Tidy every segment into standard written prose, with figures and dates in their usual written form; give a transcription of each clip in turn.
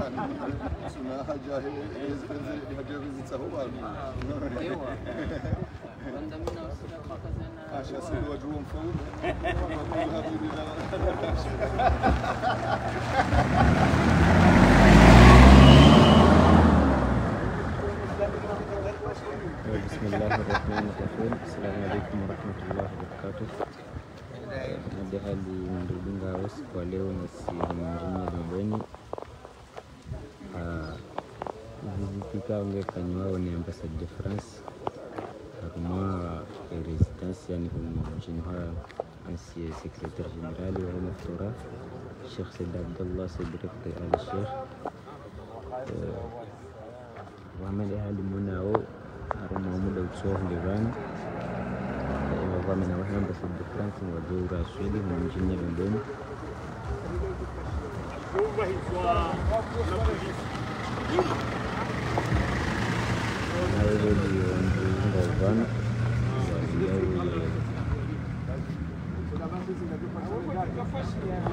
Suna haja haja vizitaho bado. Ewa. Wanda mina usira pakazana. Asha sisi watu mfaulu. Bismillahirrahmanirrahim. Assalamualaikum warahmatullahi wabarakatuh. Ada hali mendudunga wes kwa leo msimujinya mbweni. Vizifika ungefanywa ni ambassade de France. Haruma résidence yani mjini ancien secrétaire général wa maftura Sheikh Said Abdullah Sidriqi al-Sheikh. وعمل أهل مناو haruma muda utsoho ndivani wamena wahamba sidi France wajura Sweden mjini London nawe ndio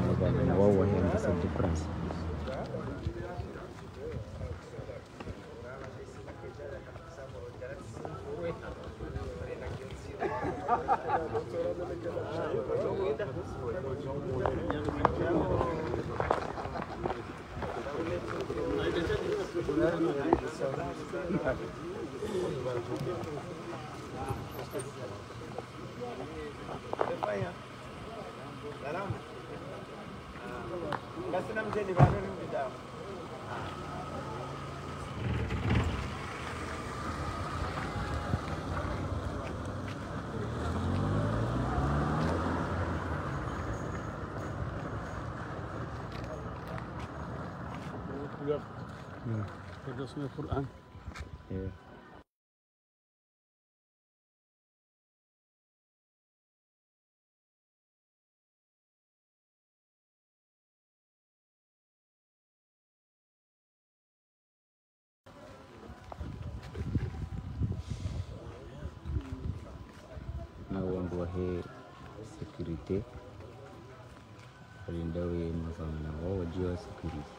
ngavana wao wahamba sidi France درسنا القرآن. na wangu wahe security walindawe mafamana wao wajua security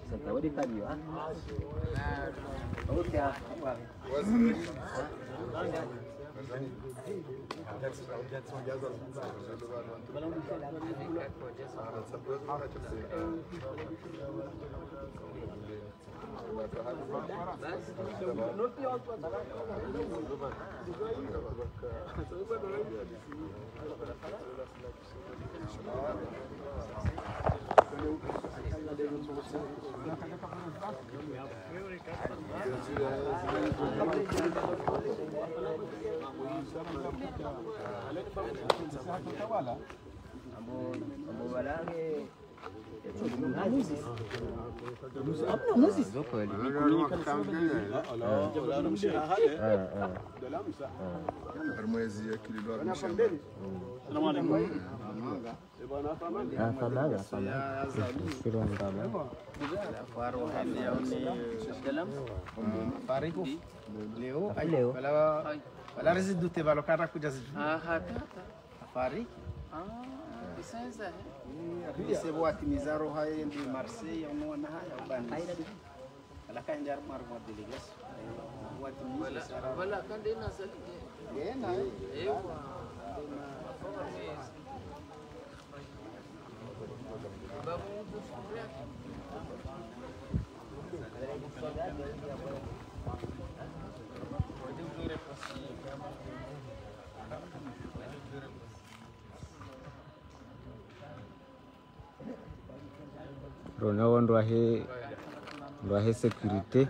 Tadi tadi ah. Oke ah. Wala residu te balo kara kuja sih. Hata. Afari. Bisa sah. Ini sebuah timizaro hai di Marseille yang mau nah ya bani. Kalau kan jar mar mau diligas. Buat timizaro. Wala kan dia nasal. Ya nah. Rona ndo ahe security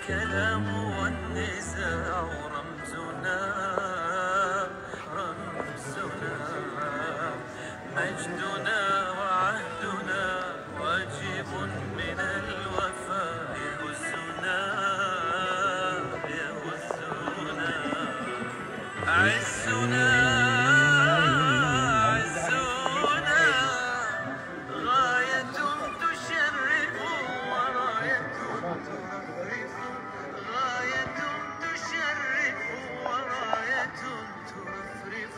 الكلام والنزاع رمزنا مجدنا وعهدنا واجب من الوفاء يهزنا عزنا غاية تشرف وراية تغرف غاية تشرف وراية ترفرف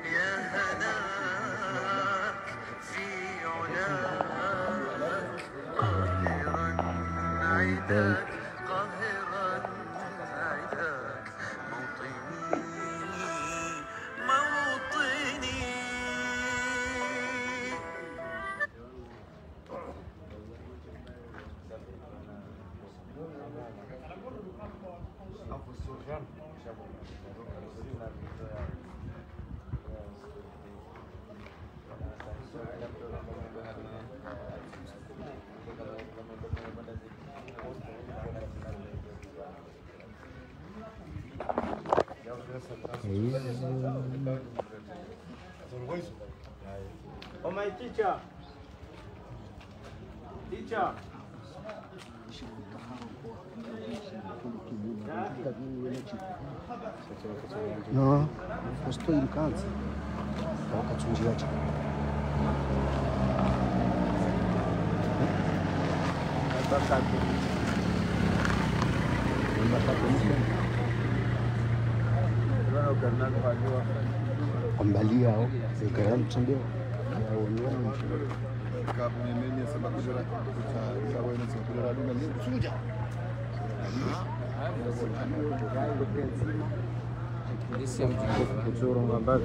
يا هناك في علاك قاهرا عداك قاهرا عداك موطني Oh my teacher. Teacher. No, postou em casa. Coloca a sundiacha. Ambalia au sekarang mtandao Kabu mimi sema kujora sawa ni sema kujora dunia ni kusuja. Kuchoro ngambari.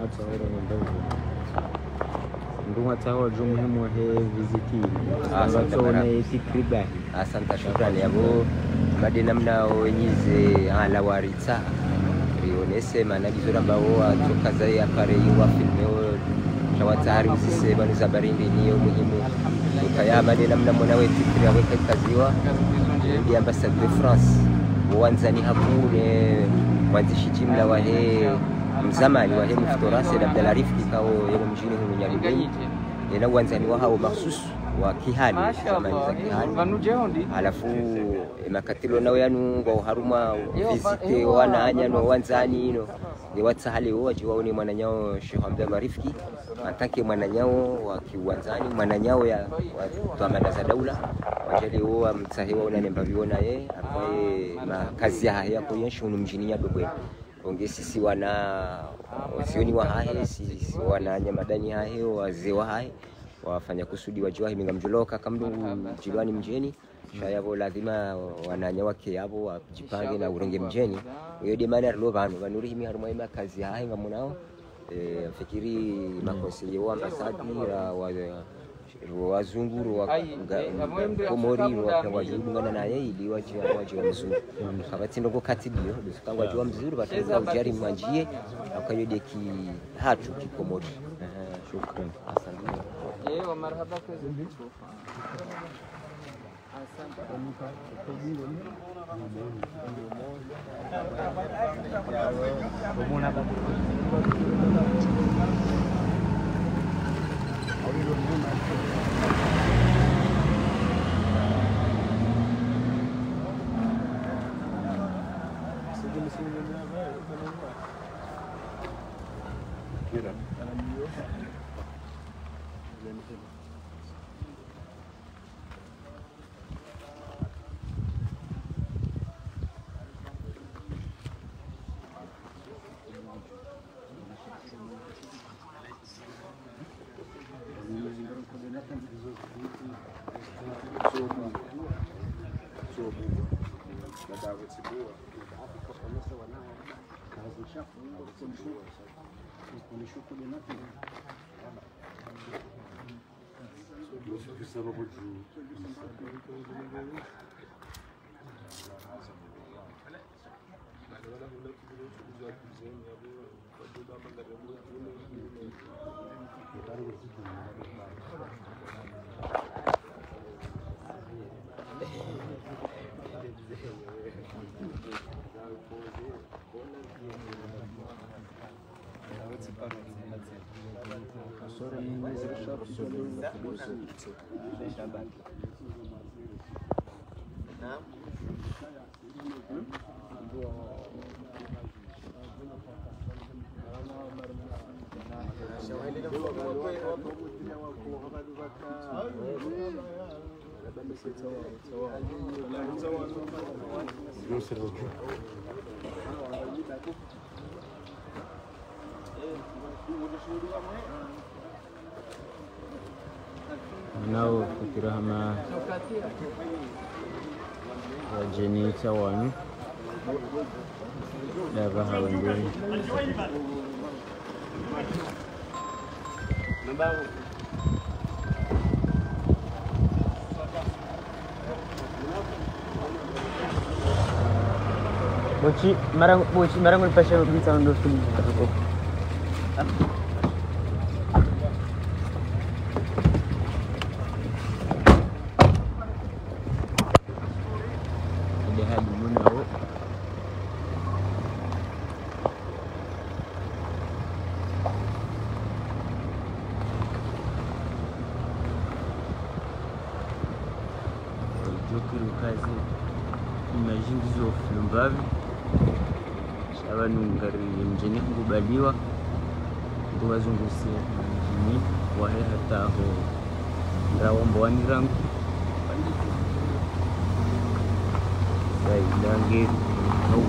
Hata wale ngambari. Ndunga tawa jo muhimu wa he viziti. Asante, shukrani yabo madi namna wenyize ala waritsa rionese managizo ambao atokaza ya pare wa filmeo tawatari usise banu za barindi niyo muhimu ukaya madi namna mwana wetu fikira weka kaziwa ndi ambassade de France wanzani hakune wanzishi jimla wa he mzamani wa he mftorase na Abdalarifu kikao yego mjini huko Nyarugenge na wanzani wa hao mahsusu wa kihani zamani za kihani alafu makatilo nao yanu ngo haruma visite wana anya no wanzani ino ni watsahali waje waone mwananyao Sheikh Abdul Marifki atake mwananyao wa kiwanzani mwananyao ya tamanda za daula wajali wao mtsahewa unanemba viona ye ambaye makazi haya kuyesha mjini ya Dogwe onge sisi wana sioni wa hahe sisi wana nyamadani hahe wazee wa hahe wafanya kusudi wajua himinga mjoloka kamdu jilwani mjeni shayabo lazima wananya wake yabo wajipange na urenge mjeni hiyo demani arlo bano banuri himi haruma ima kazi hahe ngamunao fikiri makonseye wa ambasadi wazunguru wa komori wa yibungana naye ili waje mzuri kabati ndoko katibiyo dukangwa wajua mzuri bataza ujari mwanjie akayode ki hatu kikomori. Shukran. Asante. Ewa marhaba kazi. nao kukirahama wajeni tawanu dava hawandeni Bochi marang ulpasha bisa ndo suli hapo. Ada hadi munao. Jokiru kazi imagine hizo filmbavi abantu ngari mjini kubaliwa ngo bazunguse mjini wahe hata ho ndawa mbwani rangu sai dange au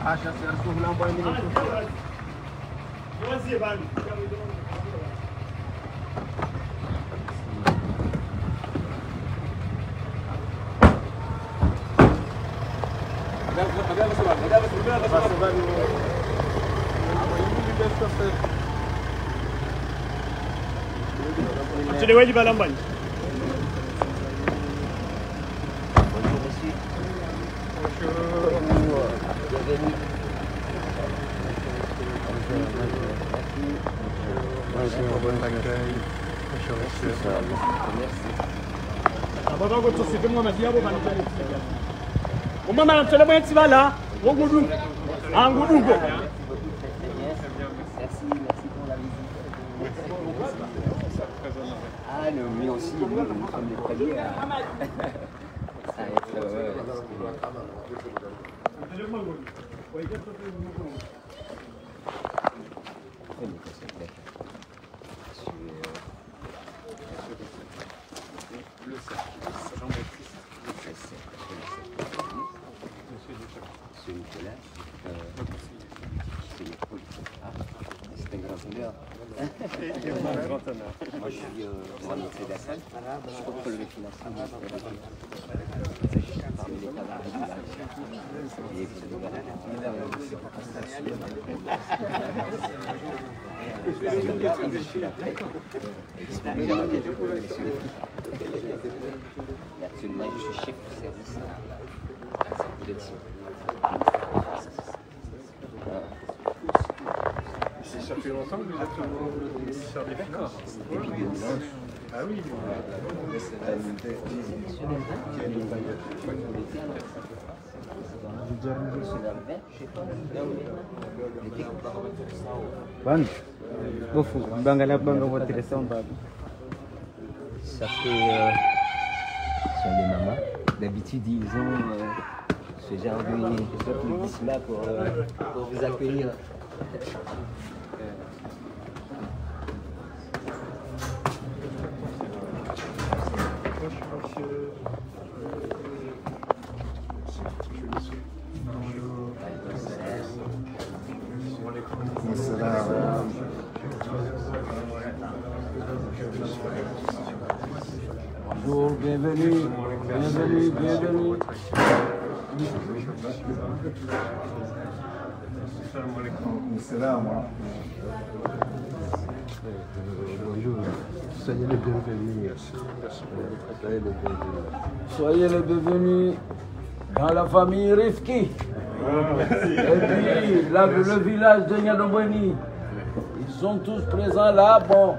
Hasha sertu lambo ini. Jadi wajib lamban. Abang kau tu siapa mau mesti apa mana cari? Umma mana cari banyak sih bala? Wo gudu, gudu go. Ah, mais aussi, nous sommes des premiers à Moi, je suis Mohamed Saïd Hassan, je contrôle le financement parmi les cadres du village. Et actuellement, je suis chef du service à cette direction. Ça fait longtemps que vous êtes au ministère des Finances. Depuis 2011. Ah oui. Ça fait ce sont des mamans. D'habitude ils ont ce genre de bisma pour vous accueillir. Bonjour, bienvenue, bienvenue, bienvenue. Bonjour, soyez les bienvenus. Soyez les bienvenus dans la famille Rifki. Et puis le village de Niadomweni. Ils sont tous présents là. Bon,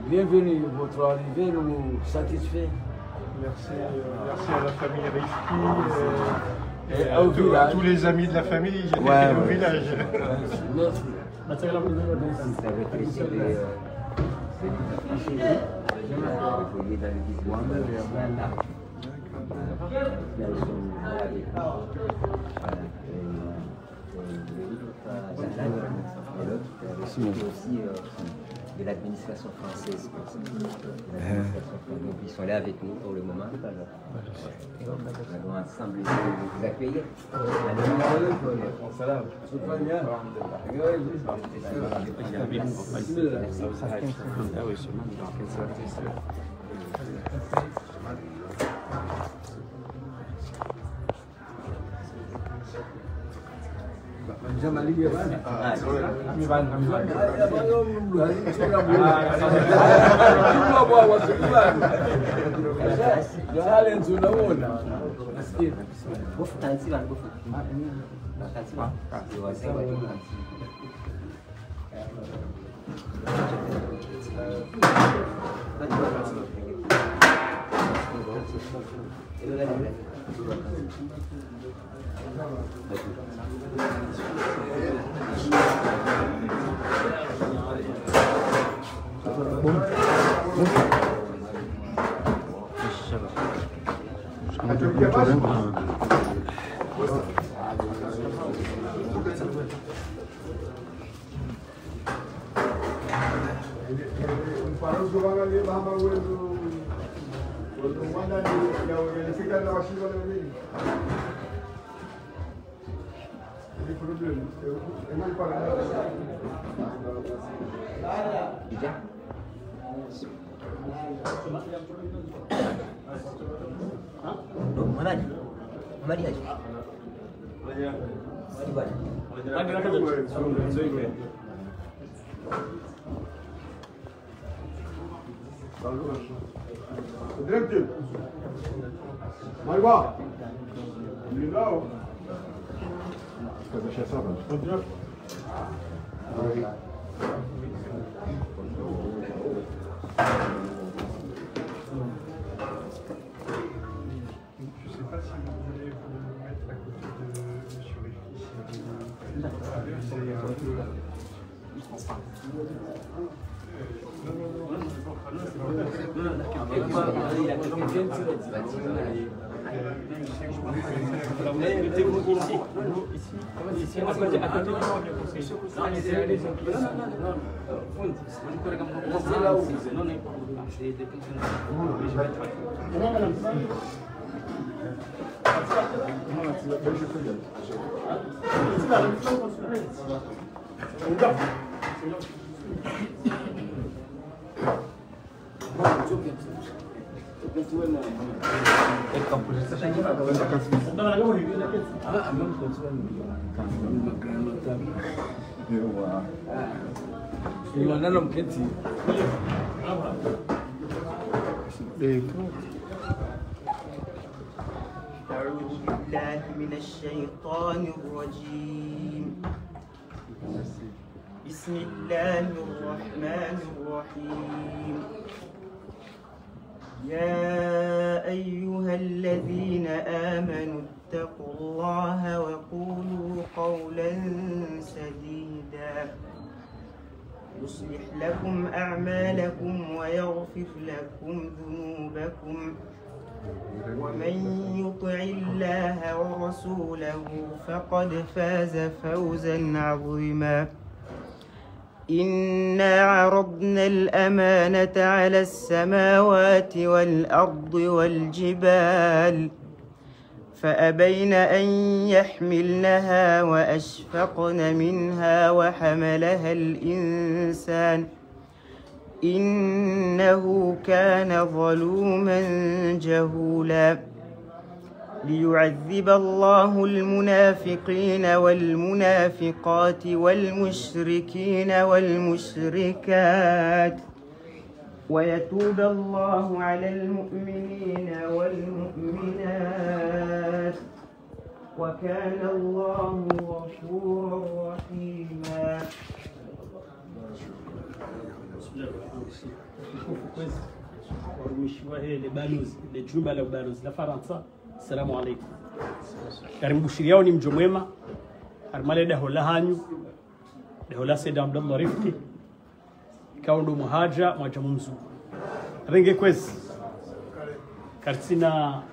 bienvenue. Votre arrivée nous satisfait. Merci à la famille Rifki et à tous les amis de la famille au village. Merci. Ça rétrécit vous voyez dans le business là. Aussi de l'administration française. Donc ils sont là avec nous pour le moment. Nous allons ensemble vous accueillir. Directive. Maiwa. Legal. Deixa essa banda. أعوذ بالله من الشيطان الرجيم. بسم الله الرحمن الرحيم. يا أيها الذين آمنوا اتقوا الله وقولوا قولا سديدا يصلح لكم أعمالكم ويغفر لكم ذنوبكم ومن يطع الله ورسوله فقد فاز فوزا عظيما. إنا عرضنا الأمانة على السماوات والأرض والجبال فأبين أن يحملنها وأشفقن منها وحملها الإنسان إنه كان ظلوما جهولا. ليعذب الله المنافقين والمنافقات والمشركين والمشركات ويتوب الله على المؤمنين والمؤمنات وكان الله غفورا رحيما. Mheshimiwa ile balozi ile jumba la ubalozi la Faransa. Assalamu alaikum. Karibu shiriao ni mjo mwema. Armale da hola hanyu. Da hola Said Abdullah Rifki. Kaundo muhaja mwajamu mzuri. Renge kwezi. Karsina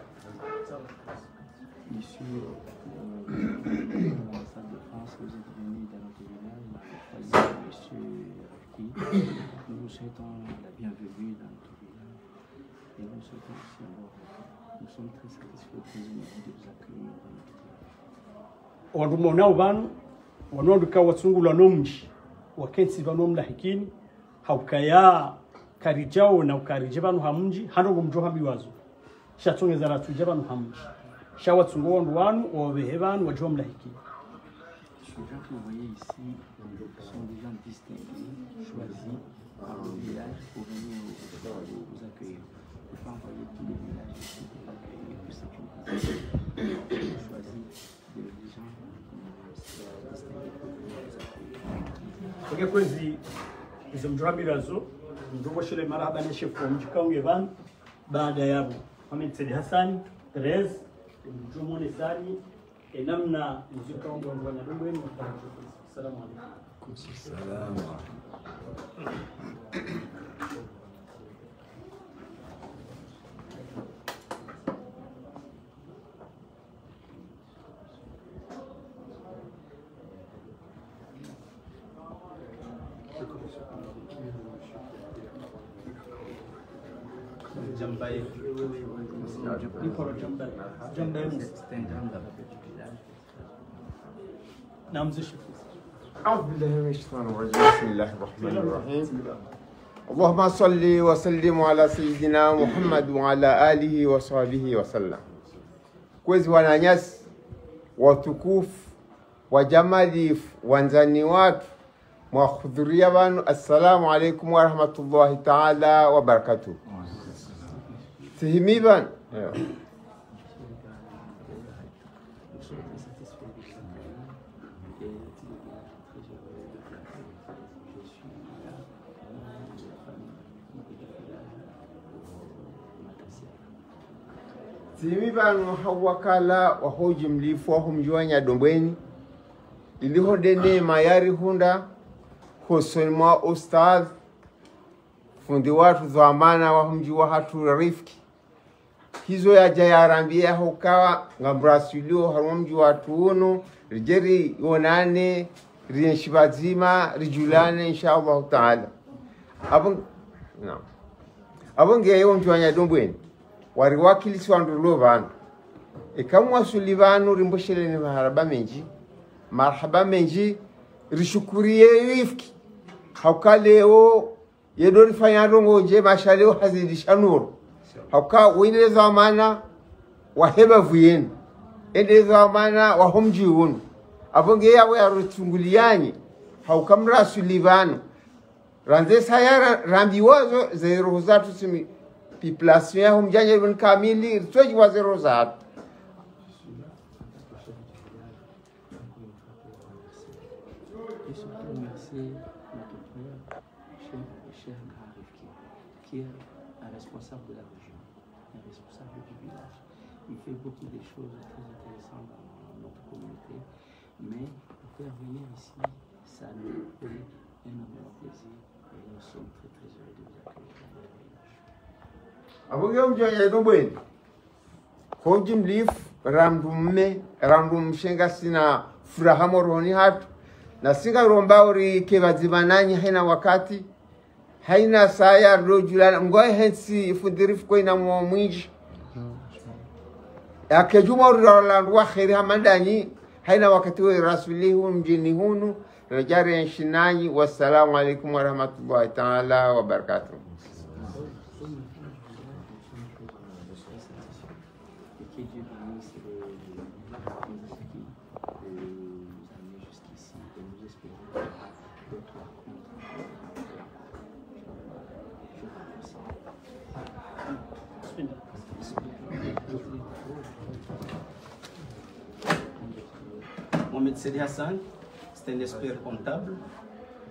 nous vous souhaitons la bienvenue dans notre village et nous souhaitons aussi avoir, nous sommes très satisfaits de vous accueillir dans notre village. Wandumonao vanu wanonduka watsungula nomji wakensi vanomla hikini haukaya karijao na ukarije vanu hamji hanogo mjo hambiwazo shatsongeza ratuje vanu hamji shawatsungo wandu wanu wabehe vanu wajomla hikini. Les gens que vous voyez ici sont des gens distingués, choisis par le village pour venir vous accueillir. Il faut envoyer tous les villages ici pour accueillir, pour sécuriser. On choisit des gens distingués pour venir vous accueillir. Kwa kwezi izo mjwabirazo mjogoshere maraba na shefu mjikaunge van baada yabo Mohamed Said Hassan Terez mjumone sani namna mjikaunge wa Nyarugu wenu. Assalamu alaykum. Salamu. Jambaye. Ni pour Jambaye. Jambaye. C'est un grand du village. na mzee أعوذ بالله من الشيطان الرجيم بسم الله الرحمن الرحيم اللهم صل وسلم على سيدنا محمد وعلى آله وصحبه وسلم. Kwezi wananyasi watukufu wajamalifu wanzani watu mwahudhuria wanu, assalamu alaikum warahmatullahi taala wabarakatuh. Sihimiban Sihimiban hawakala wahoji mlifu wahumjuanya dombweni iliho dene mayari hunda hosonima ustadh fundi watu zamana wahumjua hatu rifki hizo ya jayarambia hukawa ngambrasulio harumju watu uno rijeri yonane rienshibazima rijulane inshallah taala abonge yeyo mjuanya dombweni wari wakilisi wandulo vanu ikamwasuli vanu rimbosheleni marhaba menji rishukurie rifki haukaleo yedori fanyaro nje mashaleo hazidisha nuru hauka wile zamana waheba vuyeni ende zamana wahomji unu abonge yawe arutunguliani haukamra sulivanu ranze sayara rambi wazo zero zatu simi population ya humjanya ibn kamili ritoji wa zero zatu. Qui est un responsable de la région, un responsable du village. Il fait beaucoup de choses très intéressantes dans notre communauté, mais pour faire venir ici, ça nous fait énormément plaisir et nous sommes très très heureux de vous accueillir dans notre village. Abogam joya dombweni hojim lif randum shenga sina furaha moroni hatu na singa rombauri kevazibananyi haina wakati haina saya rojulana ngoy hensi fudirif ko ina mo mwinji akejuma roland wa khairi hamadani haina wakati wa rasulihi mjini hunu rajari nshinani. Wassalamu alaikum warahmatullahi taala wabarakatuh. Mohamed Sedi Hassan, c'est un expert comptable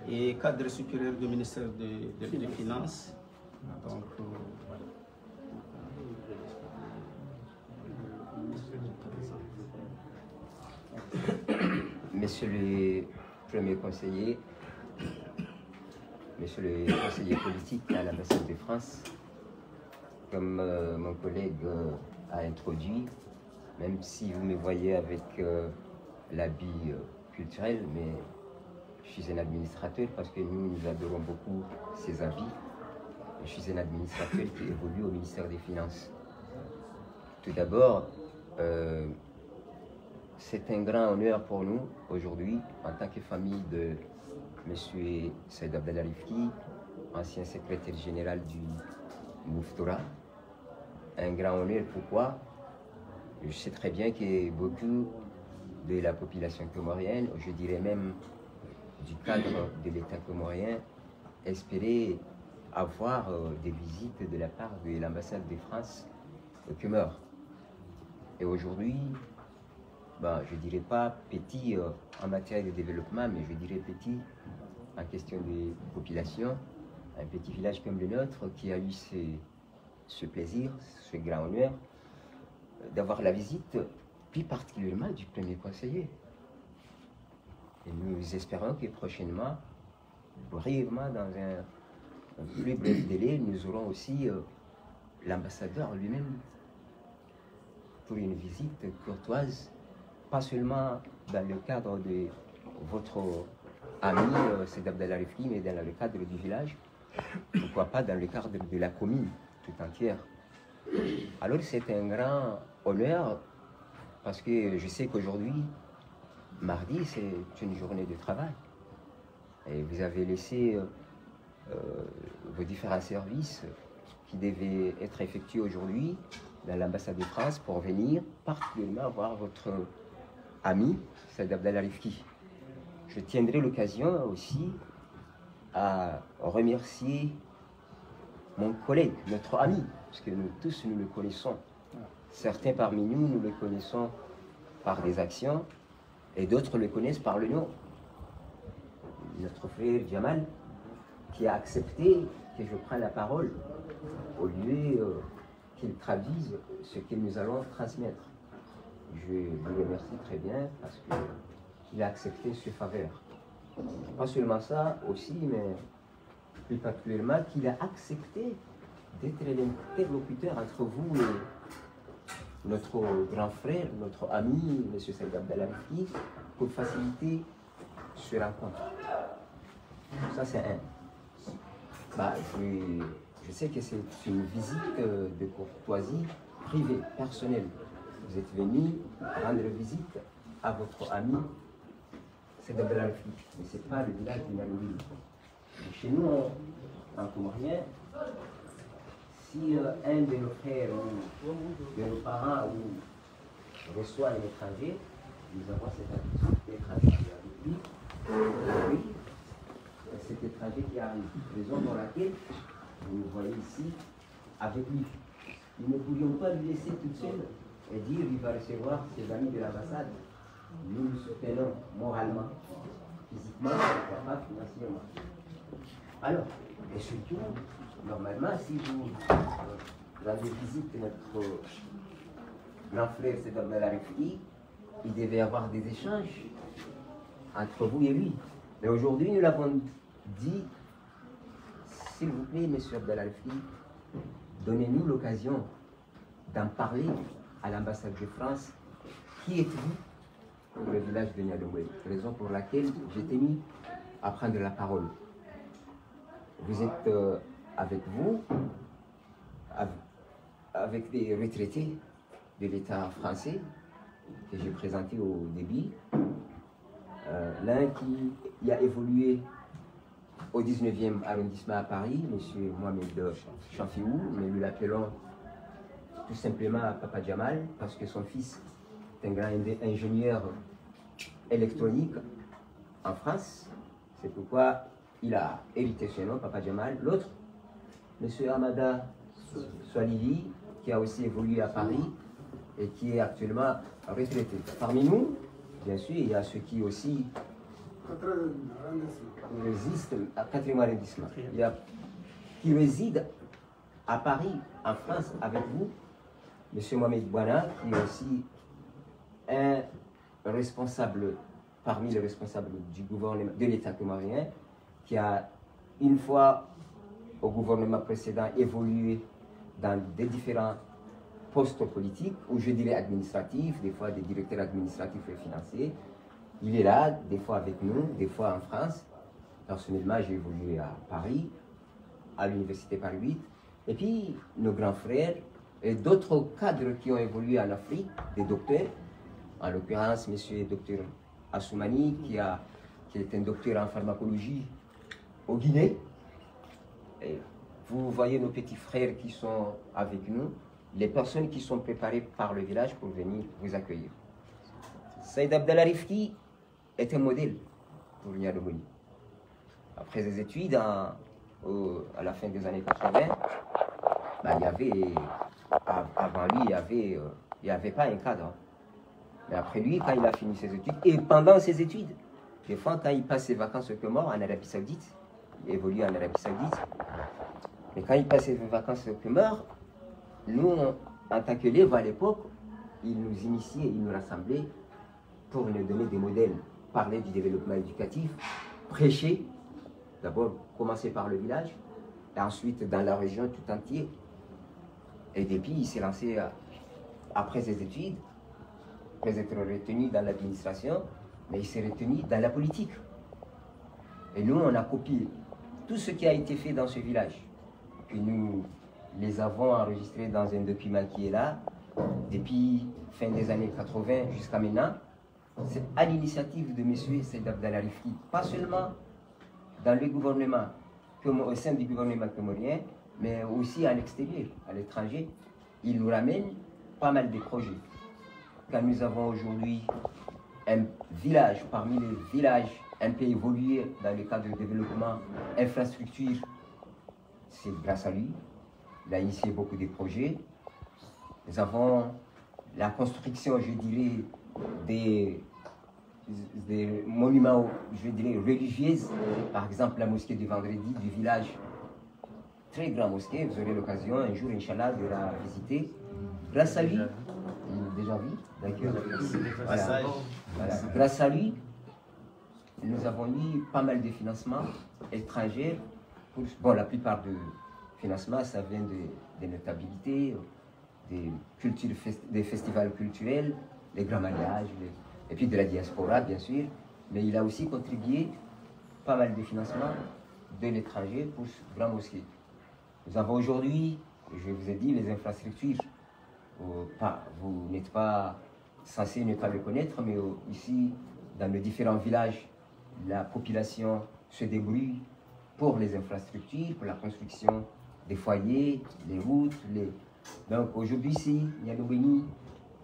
et cadre supérieur du ministère des Finances. Donc, voilà. Monsieur le Premier conseiller, Monsieur le conseiller politique à l'ambassade de France, comme mon collègue a introduit, même si vous me voyez avec l'habit culturel, mais je suis un administrateur parce que nous adorons beaucoup ces habits. Je suis un administrateur qui évolue au ministère des Finances. Tout d'abord, c'est un grand honneur pour nous aujourd'hui, en tant que famille de M. Saïd Abdallah Rifki, ancien secrétaire général du Mouftoura. Un grand honneur, pourquoi? Je sais très bien que beaucoup de la population comorienne, je dirais même du cadre de l'État comorien, espérait avoir des visites de la part de l'ambassade de France au Comores. Et aujourd'hui, ben, je ne dirais pas petit en matière de développement, mais je dirais petit en question de population. Un petit village comme le nôtre qui a eu ce plaisir, ce grand honneur d'avoir la visite, plus particulièrement du premier conseiller. Et nous espérons que prochainement, brièvement, dans un plus bref délai, nous aurons aussi l'ambassadeur lui-même pour une visite courtoise, pas seulement dans le cadre de votre ami Saïd Abdallah Rifki, mais dans le cadre du village, pourquoi pas dans le cadre de la commune tout entière. Alors c'est un grand honneur parce que je sais qu'aujourd'hui, mardi, c'est une journée de travail. Et vous avez laissé vos différents services qui devaient être effectués aujourd'hui dans l'ambassade de France pour venir particulièrement voir votre ami, Saïd Abdallah Rifki. Je tiendrai l'occasion aussi à remercier mon collègue, notre ami, parce que nous tous, nous le connaissons. Certains parmi nous, nous le connaissons par des actions, et d'autres le connaissent par le nom. Notre frère Jamal, qui a accepté que je prenne la parole, au lieu qu'il traduise ce que nous allons transmettre. Je le remercie très bien, parce qu'il a accepté ce faveur. Pas seulement ça, aussi, mais plus particulièrement qu'il a accepté d'être l'interlocuteur entre vous et notre grand frère, notre ami, M. Saïd Abdallah Rifki, pour faciliter ce rencontre. Ça, c'est un. Bah, je sais que c'est une visite de courtoisie privée, personnelle. Vous êtes venu rendre visite à votre ami Saïd Abdallah Rifki, mais ce n'est pas le village de Naloui. Chez nous, en Comorien, si un de nos frères ou de nos parents reçoit un étranger, nous avons cette habitude d'être avec lui. Oui, cet étranger qui arrive, raison pour laquelle vous nous voyez ici avec lui. Nous ne pouvions pas lui laisser toute seule et dire qu'il va recevoir ses amis de l'ambassade. Nous le soutenons moralement, physiquement, pas financièrement. Alors, et surtout, normalement, si vous rendez visite notre grand frère Saïd Abdallah Rifki, il devait y avoir des échanges entre vous et lui. Mais aujourd'hui, nous l'avons dit, s'il vous plaît, monsieur Abdallah Rifki, donnez-nous l'occasion d'en parler à l'ambassade de France. Qui êtes-vous pour le village de Niadomoué? Raison pour laquelle j'ai tenu à prendre la parole. Vous êtes avec vous, avec des retraités de l'État français que j'ai présenté au début. L'un qui a évolué au 19e arrondissement à Paris, M. Mohamed Chafiou, mais nous l'appelons tout simplement Papa Jamal, parce que son fils est un grand ingénieur électronique en France. C'est pourquoi il a hérité ce nom, Papa Jamal. L'autre, M. Hamada Swalili, qui a aussi évolué à Paris et qui est actuellement retraité. Parmi nous, bien sûr, il y a ceux qui aussi résistent à 4e arrondissement. Il y a qui résident à Paris, en France, avec vous, M. Mohamed Bouana, qui est aussi un responsable, parmi les responsables du gouvernement, de l'État comorien, qui a une fois au gouvernement précédent évolué dans des différents postes politiques, ou je dirais administratifs, des fois des directeurs administratifs et financiers. Il est là, des fois avec nous, des fois en France. Personnellement, j'ai évolué à Paris, à l'université Paris 8. Et puis, nos grands frères et d'autres cadres qui ont évolué en Afrique, des docteurs, en l'occurrence, M. Dr Assoumani, qui est un docteur en pharmacologie au Guinée. Et vous voyez nos petits frères qui sont avec nous, les personnes qui sont préparées par le village pour venir vous accueillir. Saïd Abdallah Rifki est un modèle pour Niadomoué. Après ses études, à la fin des années 80, bah, il y avait, avant lui, il n'y avait pas un cadre. Mais après lui, quand il a fini ses études, et pendant ses études, des fois, quand il passe ses vacances au Comores, en Arabie Saoudite, il évolue en Arabie Saoudite, mais quand il passe ses vacances au Comores, nous, en tant qu'élèves à l'époque, il nous initiait, il nous rassemblait pour nous donner des modèles, parler du développement éducatif, prêcher, d'abord commencer par le village, et ensuite dans la région tout entière. Et depuis, il s'est lancé après ses études, après être retenu dans l'administration, mais il s'est retenu dans la politique. Et nous, on a copié tout ce qui a été fait dans ce village. Puis nous les avons enregistrés dans un document qui est là, depuis fin des années 80 jusqu'à maintenant. c'est à l'initiative de M. Saïd Abdallah Rifki, pas seulement dans le gouvernement, au sein du gouvernement comorien, mais aussi à l'extérieur, à l'étranger. Il nous ramène pas mal de projets. Quand nous avons aujourd'hui un village, parmi les villages un peu évolués dans le cadre de développement, infrastructure, c'est grâce à lui. Il a initié beaucoup de projets. Nous avons la construction, je dirais, des monuments, je dirais, religieux. Par exemple, la mosquée du vendredi du village. Très grande mosquée, vous aurez l'occasion un jour, Inch'Allah, de la visiter. Grâce à lui, déjà vu, d'accord. Voilà. Grâce à lui, nous avons eu pas mal de financements étrangers. Bon, la plupart de financements, ça vient des notabilités, des festivals culturels, les grands mariages, et puis de la diaspora, bien sûr. Mais il a aussi contribué pas mal de financements de l'étranger pour ce grand mosquée. Nous avons aujourd'hui, je vous ai dit, les infrastructures. Vous n'êtes pas censé ne pas le connaître, mais ici, dans les différents villages, la population se débrouille pour les infrastructures, pour la construction des foyers, les routes. Donc aujourd'hui, ici, Niadoubeni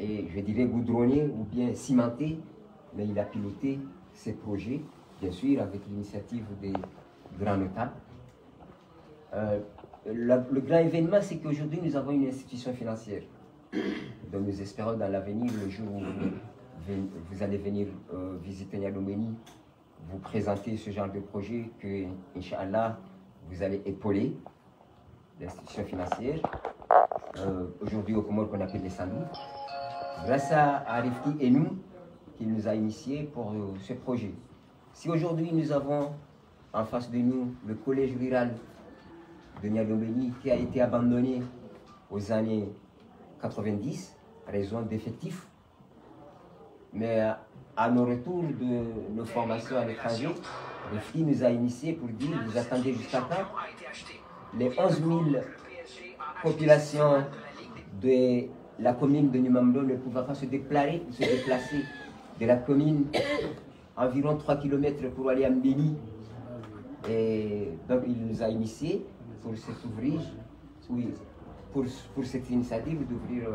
est, je dirais, goudronné ou bien cimenté, mais il a piloté ces projets, bien sûr, avec l'initiative des grands notables. Le grand événement, c'est qu'aujourd'hui, nous avons une institution financière. Donc nous espérons dans l'avenir, le jour où vous allez venir visiter Niadoubeni, vous présenter ce genre de projet que, Inch'Allah, vous allez épauler l'institution financière. Aujourd'hui au Comores qu'on appelle les Sandou. Grâce à Rifki et nous, qui nous a initiés pour ce projet. Si aujourd'hui nous avons en face de nous le collège rural de Niadoubeni qui a été abandonné aux années 90, raison d'effectifs, mais à nos retours de nos formations à l'étranger, Rifki nous a initiés pour dire, vous attendez jusqu'à quand? Les 11 000 populations de la commune de Numamdo ne pouvaient pas se déplacer de la commune environ 3 km pour aller à Mbéni. Et donc il nous a initiés pour cet ouvrage, oui, pour cette initiative d'ouvrir.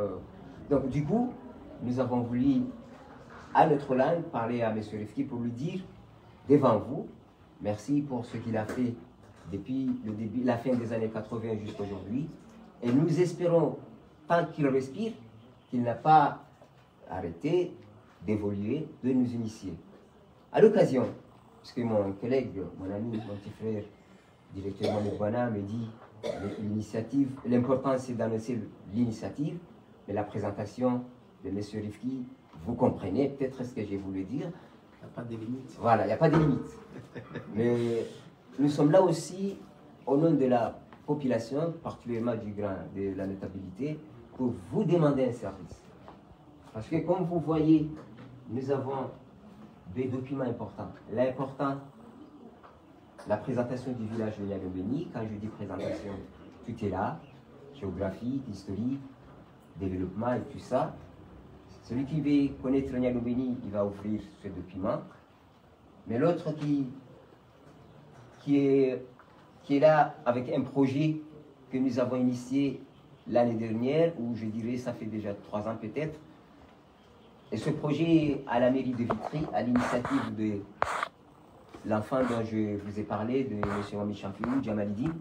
Donc du coup, nous avons voulu à notre langue parler à M. Rifki pour lui dire devant vous, merci pour ce qu'il a fait depuis le début, la fin des années 80 jusqu'à aujourd'hui. Et nous espérons, tant qu'il respire, qu'il n'a pas arrêté d'évoluer, de nous initier. À l'occasion, parce que mon collègue, mon ami, mon petit frère, directeur Moubana, me dit l'initiative, l'important c'est d'annoncer l'initiative, mais la présentation de M. Rifki, vous comprenez peut-être ce que j'ai voulu dire. Il n'y a pas de limite. Voilà, il n'y a pas de limite. Mais nous sommes là aussi au nom de la population, particulièrement de la notabilité, pour vous demander un service. Parce que comme vous voyez, nous avons des documents importants. L'important, la présentation du village de Niadoubeni. Quand je dis présentation, tout est là, géographique, historique, développement et tout ça. Celui qui veut connaître Niadoubeni, il va ouvrir ce document. Mais l'autre qui est là avec un projet que nous avons initié l'année dernière, ou je dirais ça fait déjà 3 ans peut-être. Et ce projet à la mairie de Vitry, à l'initiative de l'enfant dont je vous ai parlé, de M. Rami Champiou, Jamalidine,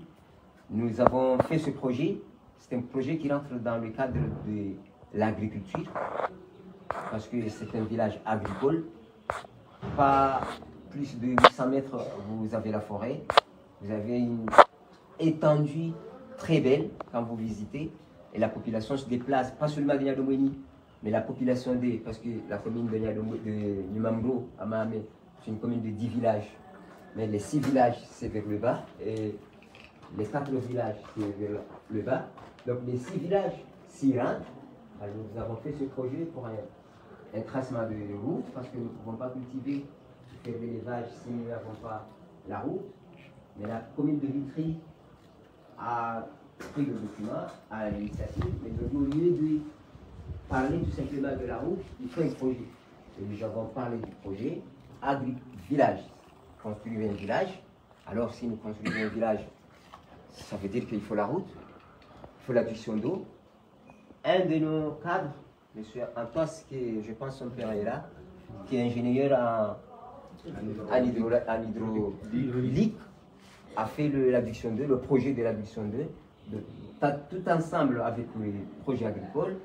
nous avons fait ce projet. C'est un projet qui rentre dans le cadre de l'agriculture, parce que c'est un village agricole. Pas plus de 800 mètres, vous avez la forêt. Vous avez une étendue très belle quand vous visitez. Et la population se déplace, pas seulement de Niadoubeni, mais la population parce que la commune de Numamdo, à Mahamé, c'est une commune de 10 villages. Mais les 6 villages, c'est vers le bas. Et les 4 villages, c'est vers le bas. Donc les 6 villages s'y rendent. Alors, nous avons fait ce projet pour un tracement de route, parce que nous ne pouvons pas cultiver, faire de l'élevage si nous n'avons pas la route. Mais la commune de Vitry a pris le document à l'initiative, mais au lieu de parler tout simplement de la route, il faut un projet. et nous avons parlé du projet village. Construire un village. Alors, si nous construisons un village, ça veut dire qu'il faut la route, il faut l'adduction d'eau. Un de nos cadres, M. Antoine, qui je pense son père est là, qui est ingénieur en hydraulique, a fait l'adduction d'eau, le projet de l'adduction d'eau, tout ensemble avec les projets agricoles,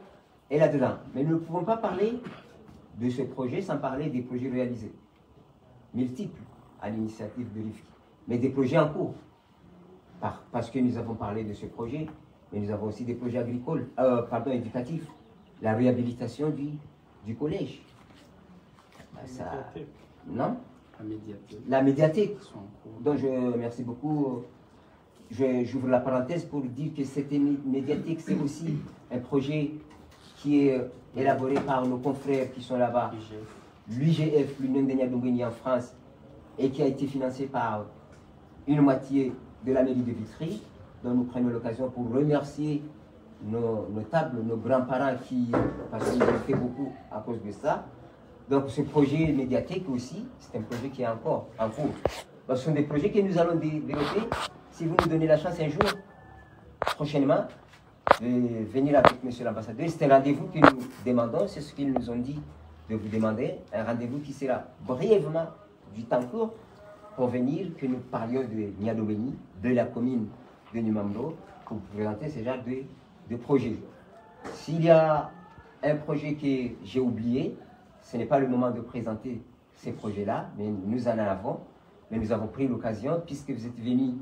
et là-dedans. Mais nous ne pouvons pas parler de ce projet sans parler des projets réalisés, multiples à l'initiative de l'IFCI, mais des projets en cours. Parce que nous avons parlé de ce projet, mais nous avons aussi des projets agricoles, éducatifs, la réhabilitation du collège. Non? La médiathèque. Donc, merci beaucoup. J'ouvre la parenthèse pour dire que cette médiathèque, c'est aussi un projet qui est élaboré par nos confrères qui sont là-bas, l'UGF, l'Union des Niadombeni en France, et qui a été financé par une moitié de la mairie de Vitry, dont nous prenons l'occasion pour remercier nos notables, nos grands-parents parce qu'ils ont fait beaucoup à cause de ça. Donc ce projet médiathèque aussi, c'est un projet qui est encore en cours. Ce sont des projets que nous allons développer. Si vous nous donnez la chance un jour, prochainement, de venir avec M. l'ambassadeur, c'est un rendez-vous que nous demandons, c'est ce qu'ils nous ont dit de vous demander, un rendez-vous qui sera brièvement du temps court pour venir, que nous parlions de Niadombeni, de la commune de Numamblo, pour vous présenter ce genre de projet. S'il y a un projet que j'ai oublié, ce n'est pas le moment de présenter ces projets-là, mais nous en avons. Mais nous avons pris l'occasion, puisque vous êtes venus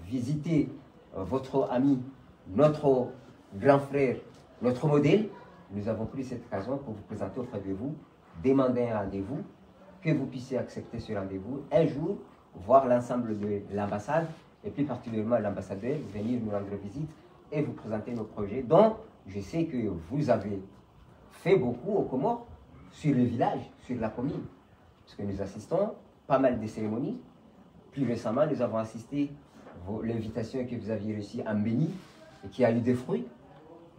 visiter votre ami, notre grand frère, notre modèle, nous avons pris cette occasion pour vous présenter auprès de vous, demander un rendez-vous, que vous puissiez accepter ce rendez-vous, un jour, voir l'ensemble de l'ambassade, et plus particulièrement l'ambassadeur, venir nous rendre visite et vous présenter nos projets, dont je sais que vous avez fait beaucoup aux Comores, sur le village, sur la commune, parce que nous assistons pas mal de cérémonies. Plus récemment, nous avons assisté à l'invitation que vous aviez reçue en Béni, et qui a eu des fruits,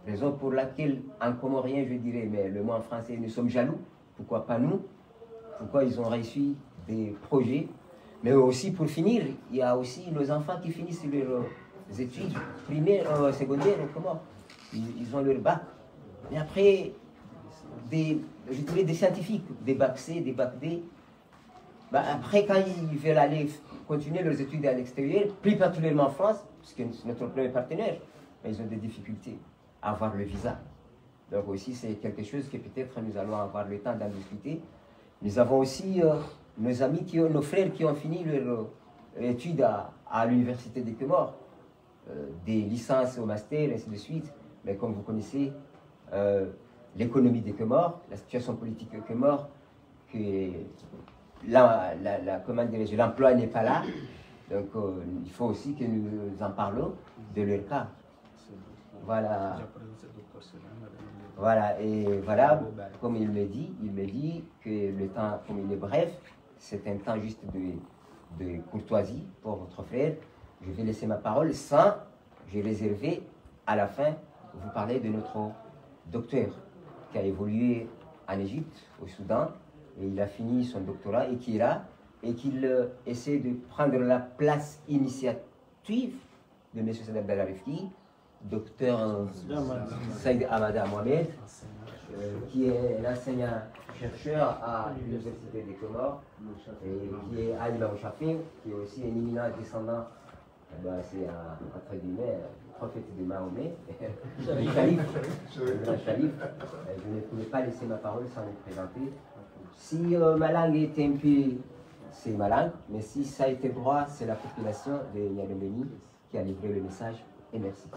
raison pour laquelle, en comorien, je dirais, mais le mot en français, nous sommes jaloux, pourquoi pas nous? Pourquoi ils ont réussi des projets? Mais aussi, pour finir, il y a aussi nos enfants qui finissent leurs études primaires, secondaires, comment ils ont leur bac. Et après, je dirais des scientifiques, des bac C, des bac D. Après, quand ils veulent aller continuer leurs études à l'extérieur, plus particulièrement en France, parce que c'est notre premier partenaire, mais ils ont des difficultés à avoir le visa. Donc aussi, c'est quelque chose que peut-être nous allons avoir le temps d'en discuter. Nous avons aussi nos amis, nos frères qui ont fini leur études à l'université des Comores, des licences au master, ainsi de suite. Mais comme vous connaissez, l'économie des Comores, la situation politique des Comores, que l'emploi n'est pas là. Donc il faut aussi que nous en parlons de leur cas. Voilà. Voilà, et voilà, comme il me dit que le temps, comme il est bref, c'est un temps juste de courtoisie pour votre frère. Je vais laisser ma parole sans, j'ai réservé à la fin, vous parler de notre docteur qui a évolué en Égypte, au Soudan, et il a fini son doctorat et qui est là, et qu'il essaie de prendre la place initiative de M. Saad Abdallah Rifki, docteur Saïd Hamada Mohamed, qui est un enseignant-chercheur à l'Université des Comores, et qui est Ali Baouchafin, qui est aussi un éminent descendant, c'est entre guillemets, prophète de Mahomet, le calife, le grand calife. Je ne pouvais pas laisser ma parole sans le présenter. Si ma langue était un peu, c'est ma langue, mais si ça a été droit, c'est la population de Niadombeni qui a livré le message, et merci.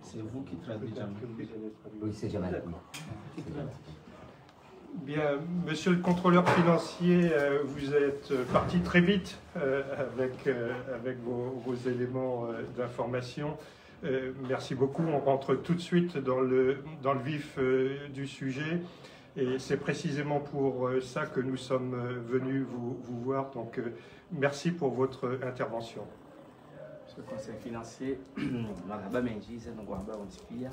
C'est vous qui traduisez. Oui, c'est Jamal. Bien, monsieur le contrôleur financier, vous êtes parti très vite avec vos éléments d'information. Merci beaucoup. On rentre tout de suite dans le vif du sujet. Et c'est précisément pour ça que nous sommes venus vous voir. Donc, merci pour votre intervention. Monsieur le conseil financier, marhaba menji zenongwahamba onspia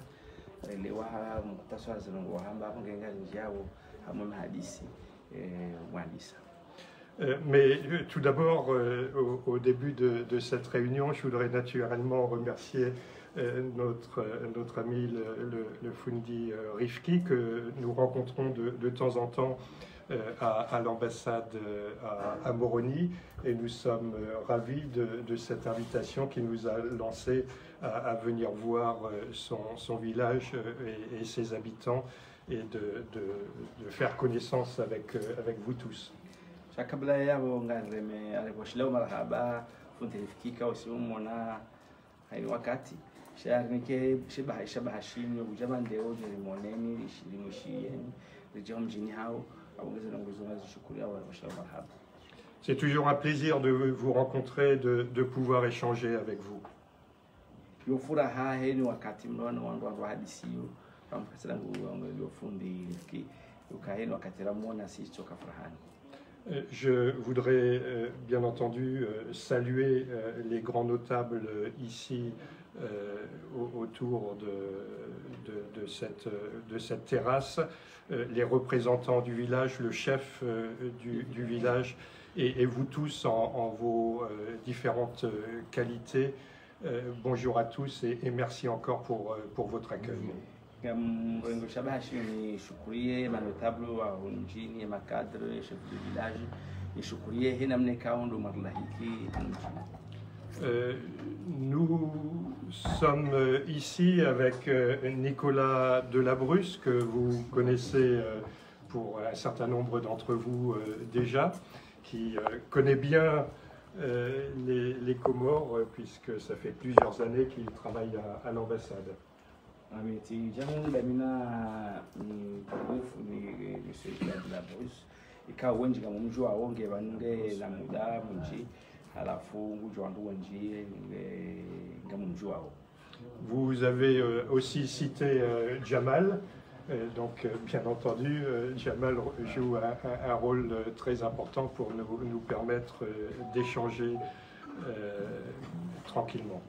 lewa muktaswa zenongwahamba kungenga njao hamwe mahadisi mwandisa. Mais tout d'abord, au début de cette réunion, je voudrais naturellement remercier notre ami le Fundi Rifki, que nous rencontrons de temps en temps à l'ambassade à Moroni, et nous sommes ravis de cette invitation qui nous a lancé à venir voir son village et ses habitants, et de faire connaissance avec vous tous. Kabla yabo ngareme aliposhileo marhaba Fundi Rifki ka usiumona hayi wakati sharnike shabaha shimwe kujaba ndeo limoneni limushieni lijao mjini hao abongeza na nguzo nazishukuria wale washileo marhaba. C'est toujours un plaisir de vous rencontrer, de pouvoir échanger avec vous. Yo furaha heni wakati mnaona wangu hadisiyo kama kasema ngo Fundi Rifki ukaheni wakati ramona sisi toka furahani. Je voudrais bien entendu saluer les grands notables ici autour de cette terrasse, les représentants du village, le chef du village, et vous tous en vos différentes qualités. Bonjour à tous et merci encore pour votre accueil. Mrengo shabashi ni shukurie manotable wa mjini makadre chef de village ni shukurie hina mneka ondo marlahiki. Nous sommes ici avec Nicolas Delabrusse, que vous connaissez pour un certain nombre d'entre vous déjà, qui connaît bien les Comores, puisque ça fait plusieurs années qu'il travaille à l'ambassade. Ameti jamu lamina ni kufu ni monsieur Delabrusse ikawa wengi kama mjua wonge banunge la muda munji halafu ngujwa ndu wenji ngamu mjua. Vous avez aussi cité Jamal, donc bien entendu Jamal joue un rôle très important pour nous permettre d'échanger tranquillement.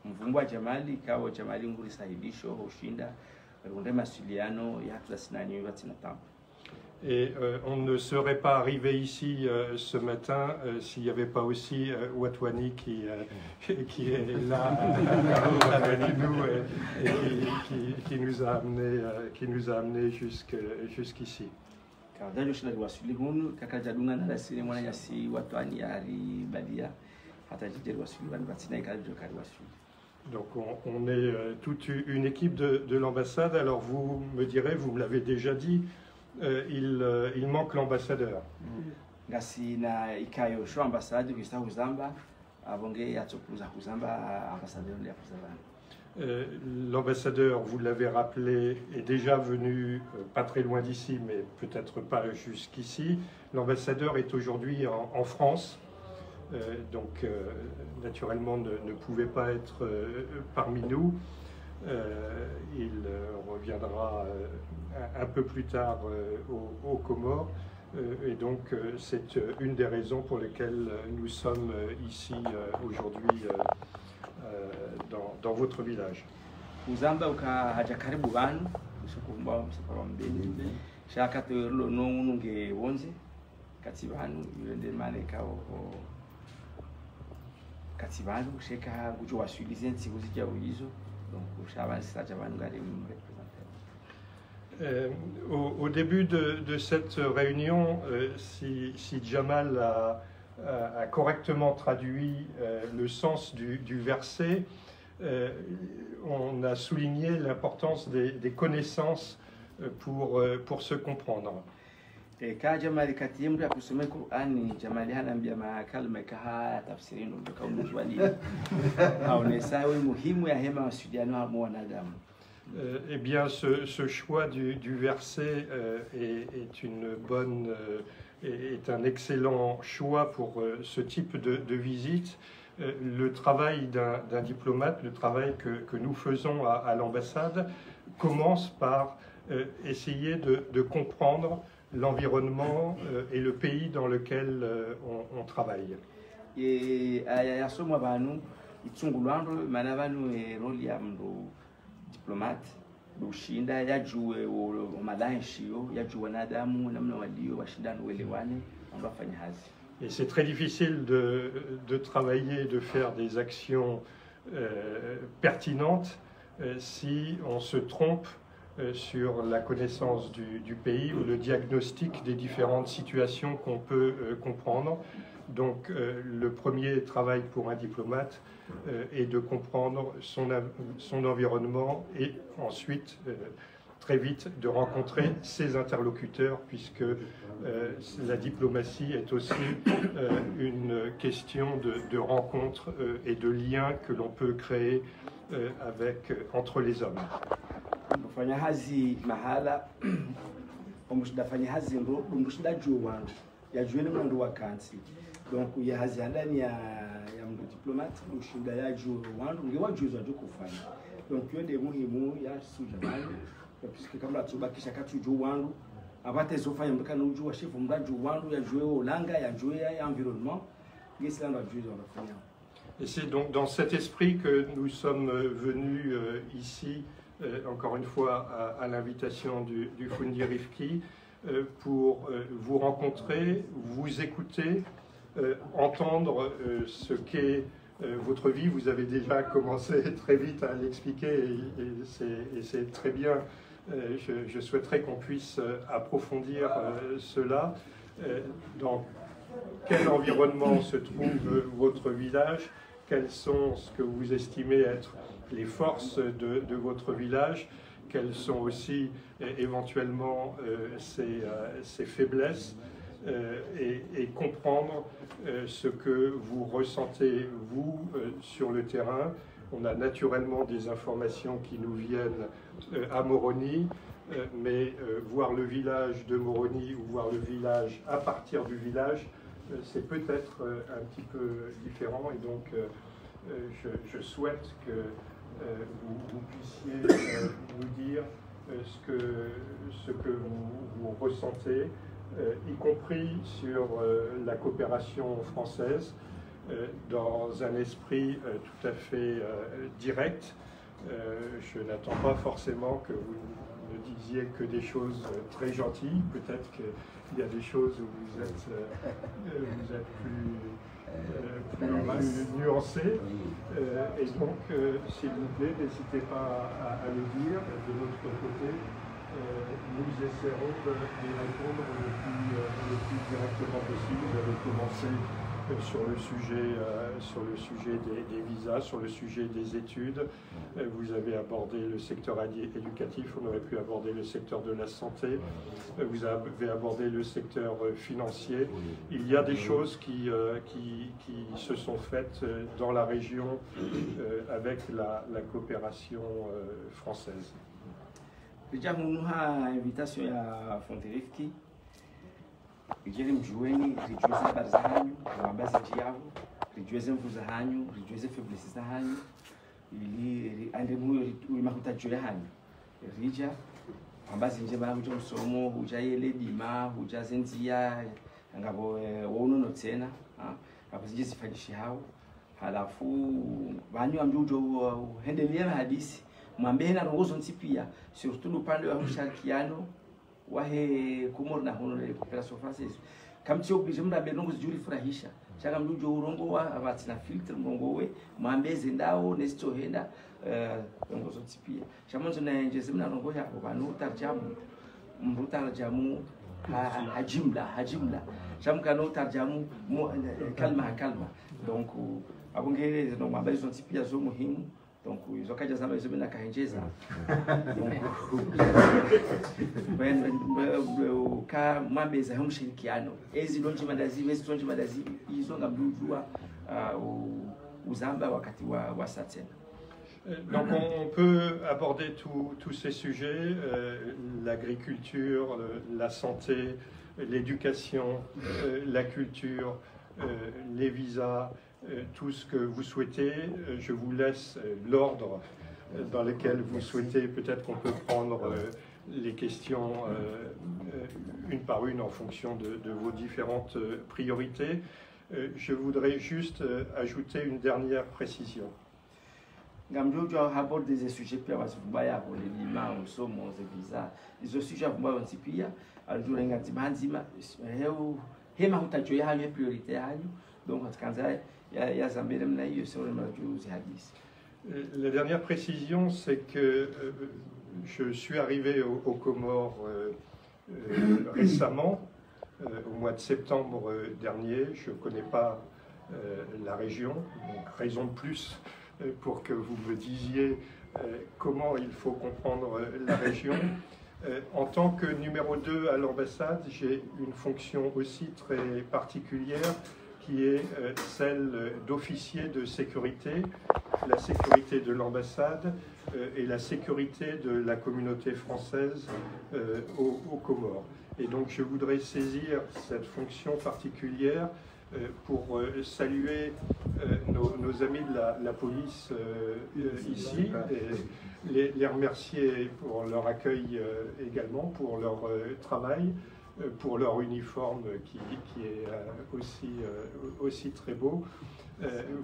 Mvungwa Jamali kawa Jamali nguri sahibisho hushinda runde masiliano ya 38 Et on ne serait pas arrivé ici ce matin s'il n'y avait pas aussi Watwani qui est là avec nous et qui nous a amené jusqu'ici. Kawaja shina wasuli hunu kakajadunga na rasili mwana yasi Watwani ari badia hata jijeri wasuli bani batina ikalijo kari wasuli. Donc on est toute une équipe de l'ambassade. Alors vous me direz, vous me l'avez déjà dit, il manque l'ambassadeur. Ngasi na ikayo sho ambassade kwista Uzamba abonge yatsokuza Uzamba ambassadeur ya Uzamba. L'ambassadeur, vous l'avez rappelé, est déjà venu pas très loin d'ici, mais peut-être pas jusqu'ici. L'ambassadeur est aujourd'hui en France. Donc naturellement ne pouvait pas être parmi nous. Il reviendra un peu plus tard aux Comores, et donc c'est une des raisons pour lesquelles nous sommes ici aujourd'hui dans votre village. Uzamba uka haja karibu banu usukumba msipara mbele shaka tero no nunge wonze katibanu yende maneka o katibanu sheka gujo wasulize ntsigo zijya uyizo donc shaba saja banu ngari Au début de cette réunion, si Jamal a correctement traduit le sens du verset, on a souligné l'importance des connaissances pour se comprendre. Ka Jamali kati mtu akusome Qur'ani Jamali hanaambia makalma kaha tafsiri ndo kauli swali aonesa wewe muhimu ya hema wasudiano wa mwanadamu. Eh bien, ce choix du verset est un excellent choix pour ce type de visite. Le travail d'un diplomate, le travail que nous faisons à l'ambassade, commence par essayer de comprendre l'environnement et le pays dans lequel on travaille. Et yasomwa vanhu itsungulwando mana vanhu roli ya mndu diplomate ushinda yajuwe malanshio yajuwe nadamu namna walio washindano welewane ndo afanya hazi. Et c'est très difficile de travailler, de faire des actions pertinentes si on se trompe sur la connaissance du pays ou le diagnostic des différentes situations qu'on peut comprendre. Donc le premier travail pour un diplomate est de comprendre son environnement et ensuite très vite de rencontrer ses interlocuteurs, puisque la diplomatie est aussi une question de rencontres et de liens que l'on peut créer entre les hommes. Kufanya hazi mahala omushidafanya hazi ndo omushidajua wangu yajueni mndu wa kansi donc ya hazi ndani ya mndu diplomate mushinda yajua wangu ngiwajuzwa jo kufanya donc yende muhimu ya suja bali puisque kama tubakisha katuju wangu abate zofanya mbekana ujua chef mndaju wangu yajue olanga yajue ya environnement ngisila ndo ajuzwa ndafanya. Et c'est donc dans cet esprit que nous sommes venus ici, encore une fois à l'invitation du Foundi Rifki, pour vous rencontrer, vous écouter, entendre ce qu'est votre vie. Vous avez déjà commencé très vite à l'expliquer et c'est très bien. Je souhaiterais qu'on puisse approfondir cela. Dans quel environnement se trouve votre village? Quelles sont ce que vous estimez être les forces de votre village? Quelles sont aussi éventuellement ses faiblesses? Et comprendre ce que vous ressentez, vous, sur le terrain. On a naturellement des informations qui nous viennent à Moroni, mais voir le village de Moroni ou voir le village à partir du village, c'est peut-être un petit peu différent, et donc je souhaite que vous puissiez nous dire ce que vous ressentez, y compris sur la coopération française, dans un esprit tout à fait direct. Je n'attends pas forcément que vous ne disiez que des choses très gentilles. Peut-être qu'il y a des choses où vous êtes plus nuancé. Et donc, s'il vous plaît, n'hésitez pas à le dire. De notre côté, nous essaierons de répondre le plus directement possible. Vous avez commencé sur le sujet des visas, sur le sujet des études. Vous avez abordé le secteur éducatif, on aurait pu aborder le secteur de la santé. Vous avez abordé le secteur financier. Il y a des choses qui se sont faites dans la région avec la coopération française. Déjà, nous avons une invitation à Fonterifki. Rijele mjueni, rijueze habari za hanyu, wambazi njiyahu, rijueze mvu za hanyu, rijueze feblesi za hanyu, ili ande makuta jure hanyu. Rija, wambazi nje ba huja msomo, huja yele bima, huja zenziya, ngabo wono no tena, ngabo zinje zifanyishi hao. Halafu, banyu amjujo hendelia hadisi, mwambe na rongozo nsipia, surtout upande wa ushirikiano wahe kumor na hono le coopération française kam ti oblige mda be nongo juri furahisha chaka mdujo urongo wa abatina filtre mrongo we mwambeze ndao nesto henda nongo zotipia chamonzo na njeze mna rongo ya banu tarjamu mbutarjamu hajimla chamkano tarjamu kalma donc abongere no mwambeze zotipia zo muhimu. Donc, ils ont qu'à dire ça, mais ils ont qu'à dire ça. Donc, quand moi, mes amis chez Kiano, ils ont dit madazi, mais ils ont dit madazi, ils ont abdoujua aux Zamba wakati wa Saten. Donc on peut aborder tous ces sujets, l'agriculture, la santé, l'éducation, la culture, les visas, tout ce que vous souhaitez. Je vous laisse l'ordre dans lequel vous souhaitez. Peut-être qu'on peut prendre les questions une par une en fonction de vos différentes priorités. Je voudrais juste ajouter une dernière précision. Ngamjojo aborde des sujets pia wasivubaya pour les lima usomo ze visa izo sujets vubaya nsipia aljura ngati banzima heu hema hutacho ya hali priorité hanyu donc atkanza ya zambele mna hiyo sio majuzi hadisi. La dernière précision, c'est que je suis arrivé aux Comores récemment, au mois de septembre dernier. Je ne connais pas la région, donc raison de plus pour que vous me disiez comment il faut comprendre la région. En tant que numéro 2 à l'ambassade, j'ai une fonction aussi très particulière qui est celle d'officier de sécurité, la sécurité de l'ambassade et la sécurité de la communauté française aux Comores. Et donc je voudrais saisir cette fonction particulière pour saluer nos amis de la police ici et les remercier pour leur accueil également, pour leur travail, pour leur uniforme qui est aussi très beau.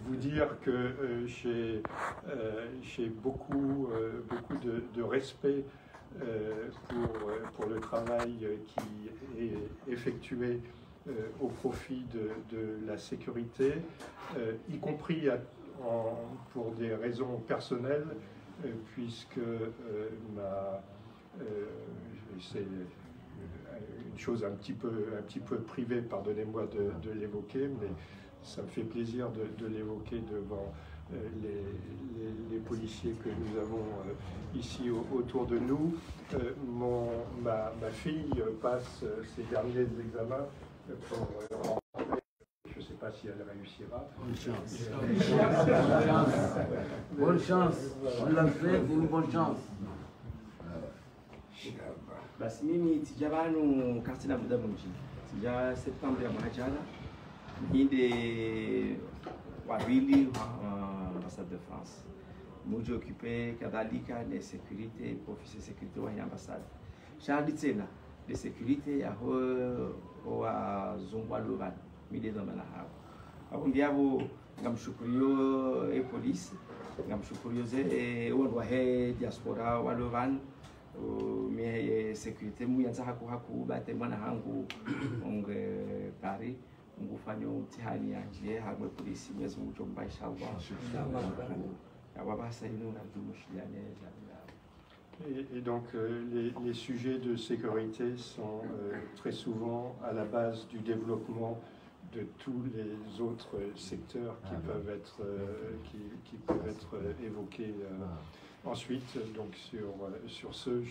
Vous dire que j'ai beaucoup de respect pour le travail qui est effectué au profit de la sécurité, y compris pour des raisons personnelles, puisque c'est une chose un petit peu privée, pardonnez-moi de l'évoquer, mais ça me fait plaisir de l'évoquer devant les policiers que nous avons ici autour de nous. Ma fille passe ses derniers examens pour je ne sais pas si elle réussira. Bonne chance. Bonne chance. On l'a fait, une bonne chance. Basi mimi tijabanu kasina muda mwingi tija September ya mwaka jana inde wawili wa ambassade de France muji occupé kadhalika na sécurité officier sécurité wa ambassade shadi tena de sécurité ya wa zungwa lovan mide ndo na hapo hapo ndiabo ngamshukuriyo police ngamshukuriyo ze wa diaspora wa lovan mie sécurité muyanza haku bate mwana hangu onge Paris ngufanya mtihani yanje hamwe polisi mwezi mjomba inshallah ababasa ino na dumushiane. Et donc les sujets de sécurité sont très souvent à la base du développement de tous les autres secteurs qui peuvent être évoqués ensuite. Donc sur ce,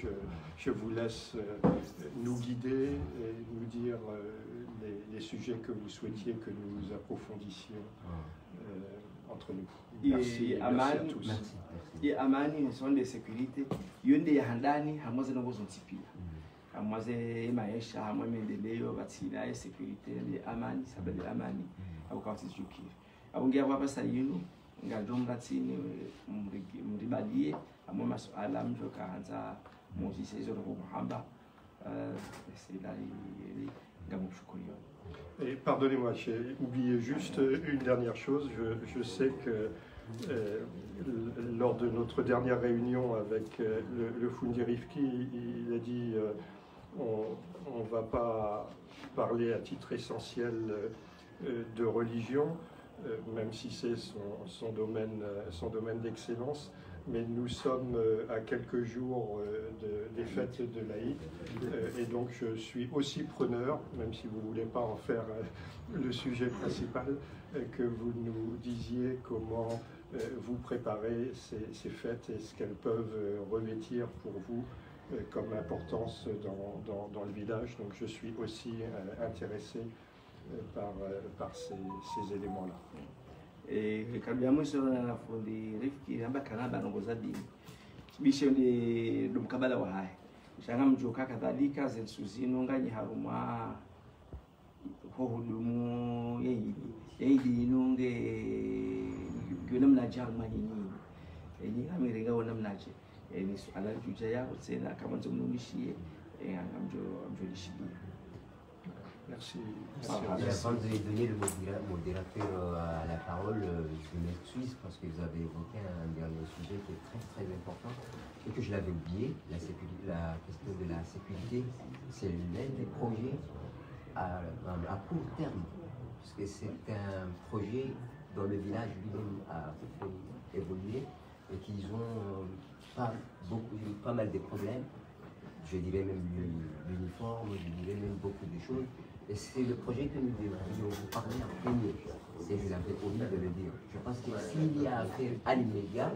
je vous laisse nous guider et nous dire les sujets que vous souhaitiez que nous approfondissions entre nous. Merci à tous. Et amani ni sonde sécurité yonde ya handani hamwaze nobozo nsipia hamwaze maisha hamwe maendeleo batina ya sécurité ni amani sababu amani au kwa tijukiri abungia baba sayinu ngajomba tsini mribalie hamwe masuala mjoka hanza muzisi hizo ndo kuhamba Et pardonnez-moi, j'ai oublié juste une dernière chose. Je sais que lors de notre dernière réunion avec le Fundi Rifki, il a dit on ne va pas parler à titre essentiel de religion, même si c'est son domaine d'excellence. Mais nous sommes à quelques jours des fêtes de l'Aïd et donc je suis aussi preneur, même si vous ne voulez pas en faire le sujet principal, que vous nous disiez comment vous préparez ces fêtes et ce qu'elles peuvent revêtir pour vous comme importance dans le village. Donc je suis aussi intéressé par ces éléments-là. Kabla mwisho na fundi Rifki amba kanaba nongoza dini bisho ni dumkabala wa hai shanga mjoka kadhalika zensuzino nganye haruma hohudumu yeidi nunge gona mnaja manyini enyi amirenga wona mnaje et ni ala jujaya c'est na kama nzomnishie et amjolishie. Merci. Avant de donner le modérateur à la parole, je m'excuse parce que vous avez évoqué un dernier sujet qui est très important et que je l'avais oublié, la question de la sécurité. C'est l'un des projets à court terme, parce que c'est un projet dont le village lui-même a fait évoluer et qu'ils ont pas mal de problèmes. Je dirais même l'uniforme, je dirais même beaucoup de choses. Et c'est le projet que nous devrions vous parler en premier. Je l'avais omis de le dire. Je pense que s'il y a à faire à l'immédiat,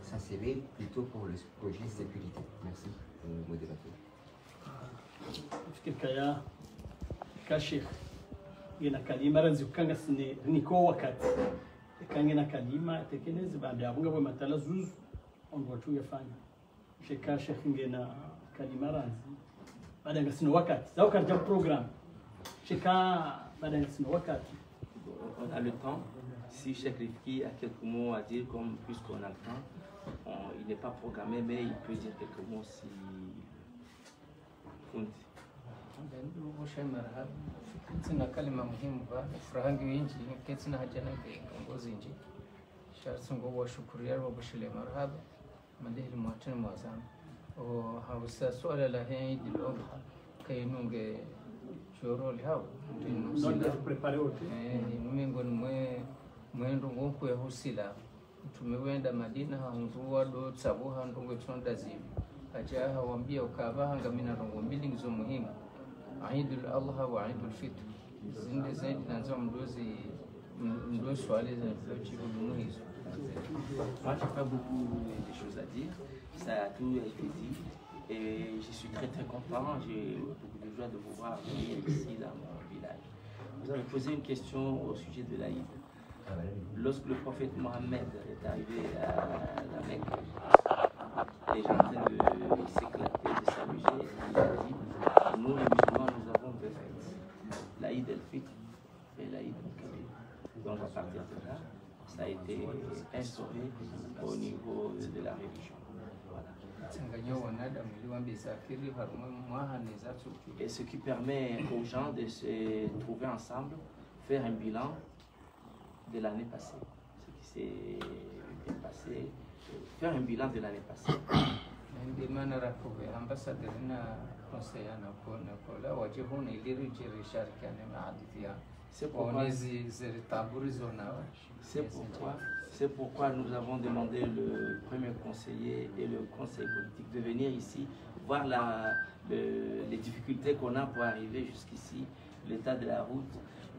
ça serait plutôt pour le projet sécurité. Merci, modérateur. Fikirkaya kashir ina kalima ranzi kanga sine niko wakati kange na kalima tekenezi baada ya bunga kwa matala zuzu on watu yafanya sheka shekhinge na kalima ranzi baada ya sine wakati za wakati programme sheka baada ya sine wakati. On a le temps. Si Cheikh Rifki a quelques mots à dire, comme puisqu'on a le temps, il n'est pas programmé, mais il peut dire quelques mots si Sina kalima muhimu ba furahangi winji ketsina hajana ke ngozi nji sharsungo wa shukuriya wa bashile marhaba madihil muatin mazam o hausa suala la hen dilo kay nunge choro li hawo non prepare wote numengo mwe ndongo ko ya husila tumewenda Madina hanzuwa do tsabo handongo tsonda zivi acha hawambia ukava hanga mina ndongo mbili ngizo muhimu Aidul Allah wa Aidul Fitr. Zinde zaidi nanzo mdozi swali za mflochi hizo. Moi, j'ai pas beaucoup de choses à dire. Ça a tout été dit. Et je suis très content. J'ai beaucoup de joie de vous voir venir ici dans mon village. Vous avez posé une question au sujet de l'Aïd. Lorsque le prophète Mohammed est arrivé à la Mecque, les gens en train de s'éclater, de s'amuser, il a dit, nous les musulmans, nous avons deux fêtes, l'Aïd el-Fitr et l'Aïd el-Kabir. Donc à partir de là, ça a été instauré au niveau de la religion. Et ce qui permet aux gens de se trouver ensemble, faire un bilan de l'année passée, ce qui s'est bien passé, faire un bilan de l'année passée. C'est pourquoi nous avons demandé le premier conseiller et le conseil politique de venir ici, voir les difficultés qu'on a pour arriver jusqu'ici, l'état de la route,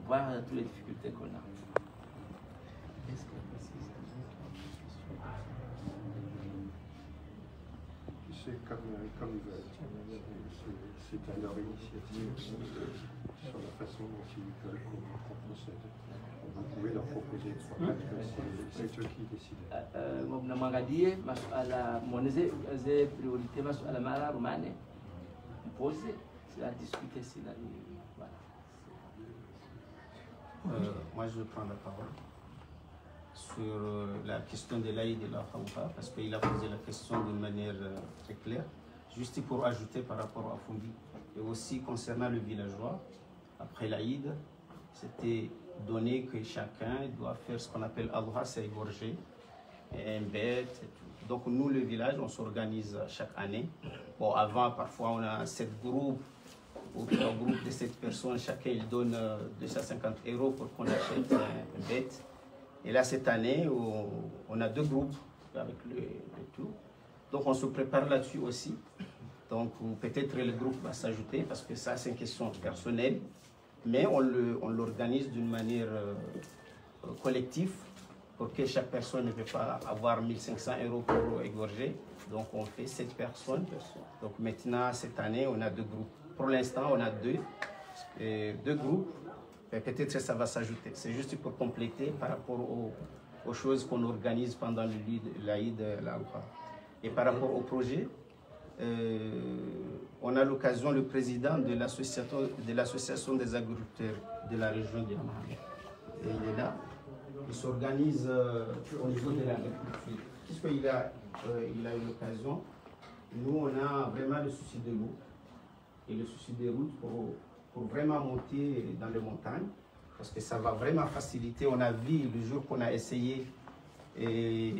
voir toutes les difficultés qu'on a. C'est comme ils veulent. C'est à leur initiative sur la façon dont ils veulent qu'on procède. Vous pouvez leur proposer c'est eux qui décident. Mnamwangalie masuala mwoneze priorité masuala mara rumane mpose c'est à discuter Moi je prends la parole sur la question de l'Aïd et la Khawfa parce qu'il a posé la question d'une manière très claire. Juste pour ajouter par rapport à Fundi et aussi concernant le villageois, après l'Aïd, c'était donné que chacun doit faire ce qu'on appelle Adha, c'est égorger un bête. Donc nous, le village, on s'organise chaque année. Bon, avant, parfois, on a 7 groupes ou 3 groupes de 7 personnes. Chacun, il donne 250 € pour qu'on achète un bête. Et là, cette année, on a 2 groupes avec le tout. Donc on se prépare là-dessus aussi. Donc peut-être le groupe va s'ajouter parce que ça, c'est une question personnelle. Mais on l'organise d'une manière collective pour que chaque personne ne peut pas avoir 1500 € pour égorger. Donc on fait 7 personnes. Donc maintenant, cette année, on a 2 groupes. Pour l'instant, on a 2 groupes. Peut-être que ça va s'ajouter. C'est juste pour compléter par rapport aux choses qu'on organise pendant l'Aïd al-Adha. Et par rapport au projet, on a l'occasion, le président de l'association des agriculteurs de la région de Yamahé, il est là, il s'organise au niveau de l'agriculture. Puisqu'il a eu l'occasion nous, on a vraiment le souci de l'eau et le souci des routes pour vraiment monter dans les montagnes, parce que ça va vraiment faciliter. On a vu le jour qu'on a essayé, et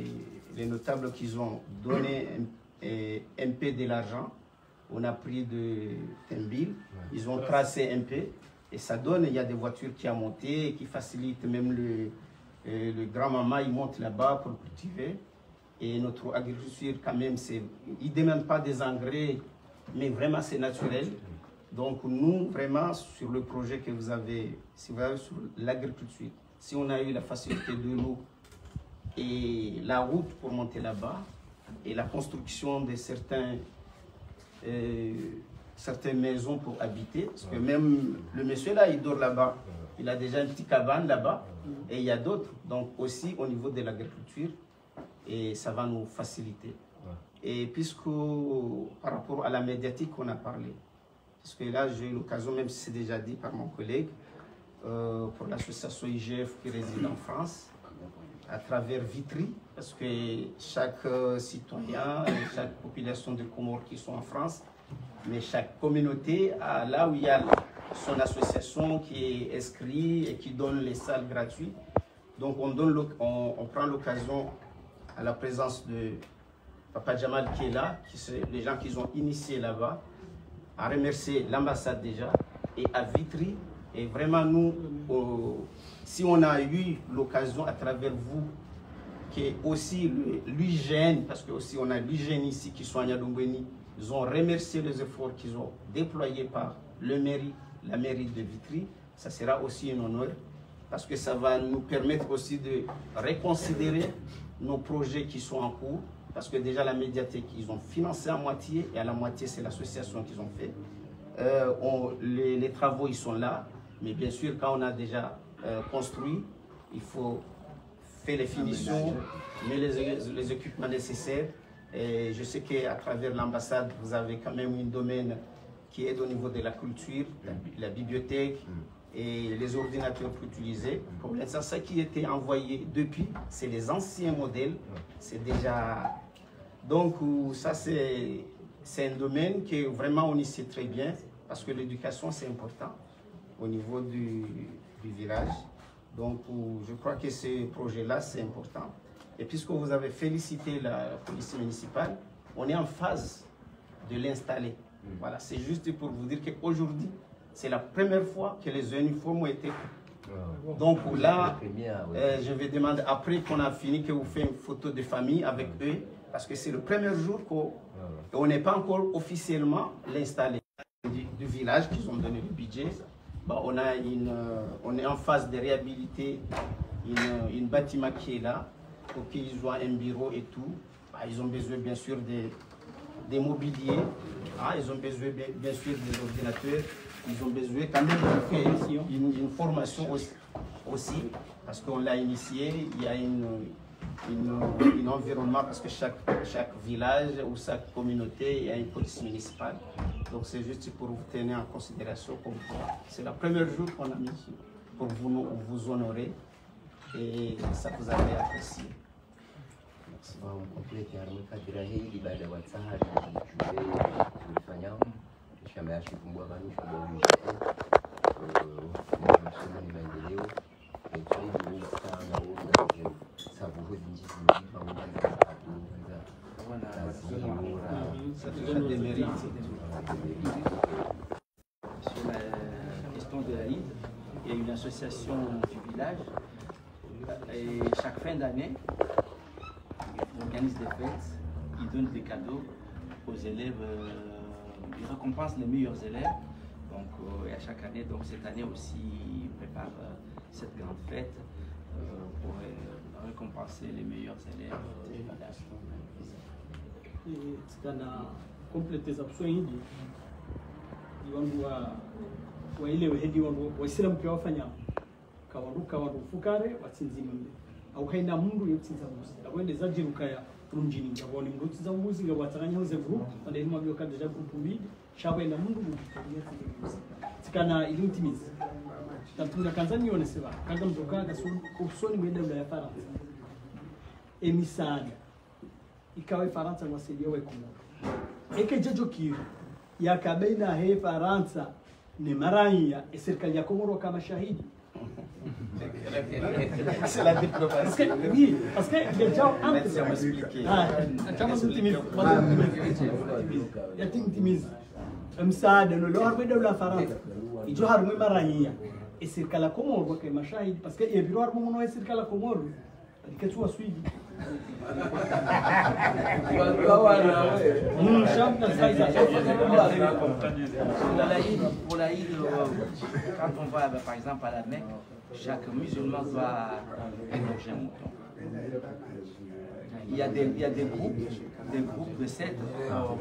les notables qui ont donné un peu de l'argent, on a pris de Tembil, ils ont tracé un peu, et ça donne, il y a des voitures qui ont monté, qui facilitent même le grand-maman, il monte là-bas pour cultiver. Et notre agriculture, quand même, il ne demande pas des engrais, mais vraiment c'est naturel. Donc nous, vraiment, sur le projet que vous avez, si vous avez sur l'agriculture, si on a eu la facilité de l'eau et la route pour monter là-bas, et la construction de certaines maisons pour habiter, parce que même le monsieur là, il dort là-bas, il a déjà une petite cabane là-bas, et il y a d'autres, donc aussi au niveau de l'agriculture, et ça va nous faciliter. Et puisque par rapport à la médiatique qu'on a parlé, parce que là j'ai eu l'occasion, même si c'est déjà dit par mon collègue, pour l'association IGF qui réside en France, à travers Vitry, parce que chaque citoyen, chaque population de Comores qui sont en France, mais chaque communauté a là où il y a son association qui est inscrite et qui donne les salles gratuites. Donc on prend l'occasion à la présence de Papa Jamal qui est là, les gens qui ont initié là-bas, à remercier l'ambassade déjà, et à Vitry. Et vraiment nous, si on a eu l'occasion à travers vous, qui est aussi l'hygiène, parce que aussi on a l'hygiène ici qui sont à Niadombweni, ils ont remercié les efforts qu'ils ont déployés par la mairie de Vitry, ça sera aussi un honneur, parce que ça va nous permettre aussi de reconsidérer nos projets qui sont en cours, parce que déjà la médiathèque, ils ont financé à moitié, et à la moitié c'est l'association qu'ils ont fait. Les travaux, ils sont là, mais bien sûr, quand on a déjà construit, il faut faire les finitions, mais les équipements nécessaires. Et je sais qu'à travers l'ambassade, vous avez quand même un domaine qui est au niveau de la culture, la bibliothèque et les ordinateurs pour utiliser. Pour l'instant, ce qui était envoyé depuis, c'est les anciens modèles. C'est déjà... Donc ça, c'est un domaine que vraiment on y sait très bien, parce que l'éducation, c'est important au niveau du village. Donc je crois que ce projet-là, c'est important. Et puisque vous avez félicité la police municipale, on est en phase de l'installer. Voilà, c'est juste pour vous dire qu'aujourd'hui, c'est la première fois que les uniformes ont été pris. Donc là, je vais demander, après qu'on a fini, que vous faites une photo de famille avec eux, parce que c'est le premier jour qu'on n'est pas encore officiellement l'installé du village qu'ils ont donné le budget. Bah, on est en phase de réhabiliter une bâtiment qui est là, pour qu'ils aient un bureau et tout. Bah, ils ont besoin bien sûr des mobiliers, ils ont besoin bien sûr des ordinateurs, ils ont besoin quand même de faire une formation aussi, parce qu'on l'a initié, il y a un environnement, parce que chaque village ou chaque communauté, il y a une police municipale. Donc c'est juste pour vous tenir en considération. C'est le premier jour qu'on a mis pour vous honorer, et ça vous avait apprécié. Sur la question de l'Aïd, il y a une association du village, et chaque fin d'année, ils organisent des fêtes, ils donnent des cadeaux aux élèves, ils récompensent les meilleurs élèves. Donc, et à chaque année, donc cette année aussi, ils préparent cette grande fête pour récompenser les meilleurs élèves du village. Tikana complete za kuswahili wandu wa ile wehedi wandu waislamu kwa wafanya kawaruka wandu fukare watsinzima au haina mundu yotsinza muzi awende zajiruka ya runjini ngaboni mundu tsinza muzi ngabatanganya hoze group ande himo byo kadeja group mbili shawe na mundu mutanya muzi tikana ilintimiza tantunga kanzani yone seba kaga mtoka kusoni mwenda ya Faransa emisana ikawa Faransa wasaidia wewe Komoro eke jejo kiri ya kabaina he Faransa ni maranya serikali ya Komoro kama shahidi. C'est la diplomatie. Oui, parce que les gens yatimtimizi msaada no leo harbe dawla Faransa ijo harbe maranya serikali ya Komoro kama shahidi parce que ebiro harbe muno serikali ya Komoro ikachua Swidi. Pour l'Aïd, quand on va par exemple à la Mecque, chaque musulman doit égorger un mouton. Il y a des groupes de 7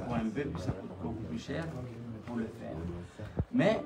pour un bœuf, ça coûte beaucoup plus cher pour le faire. Mais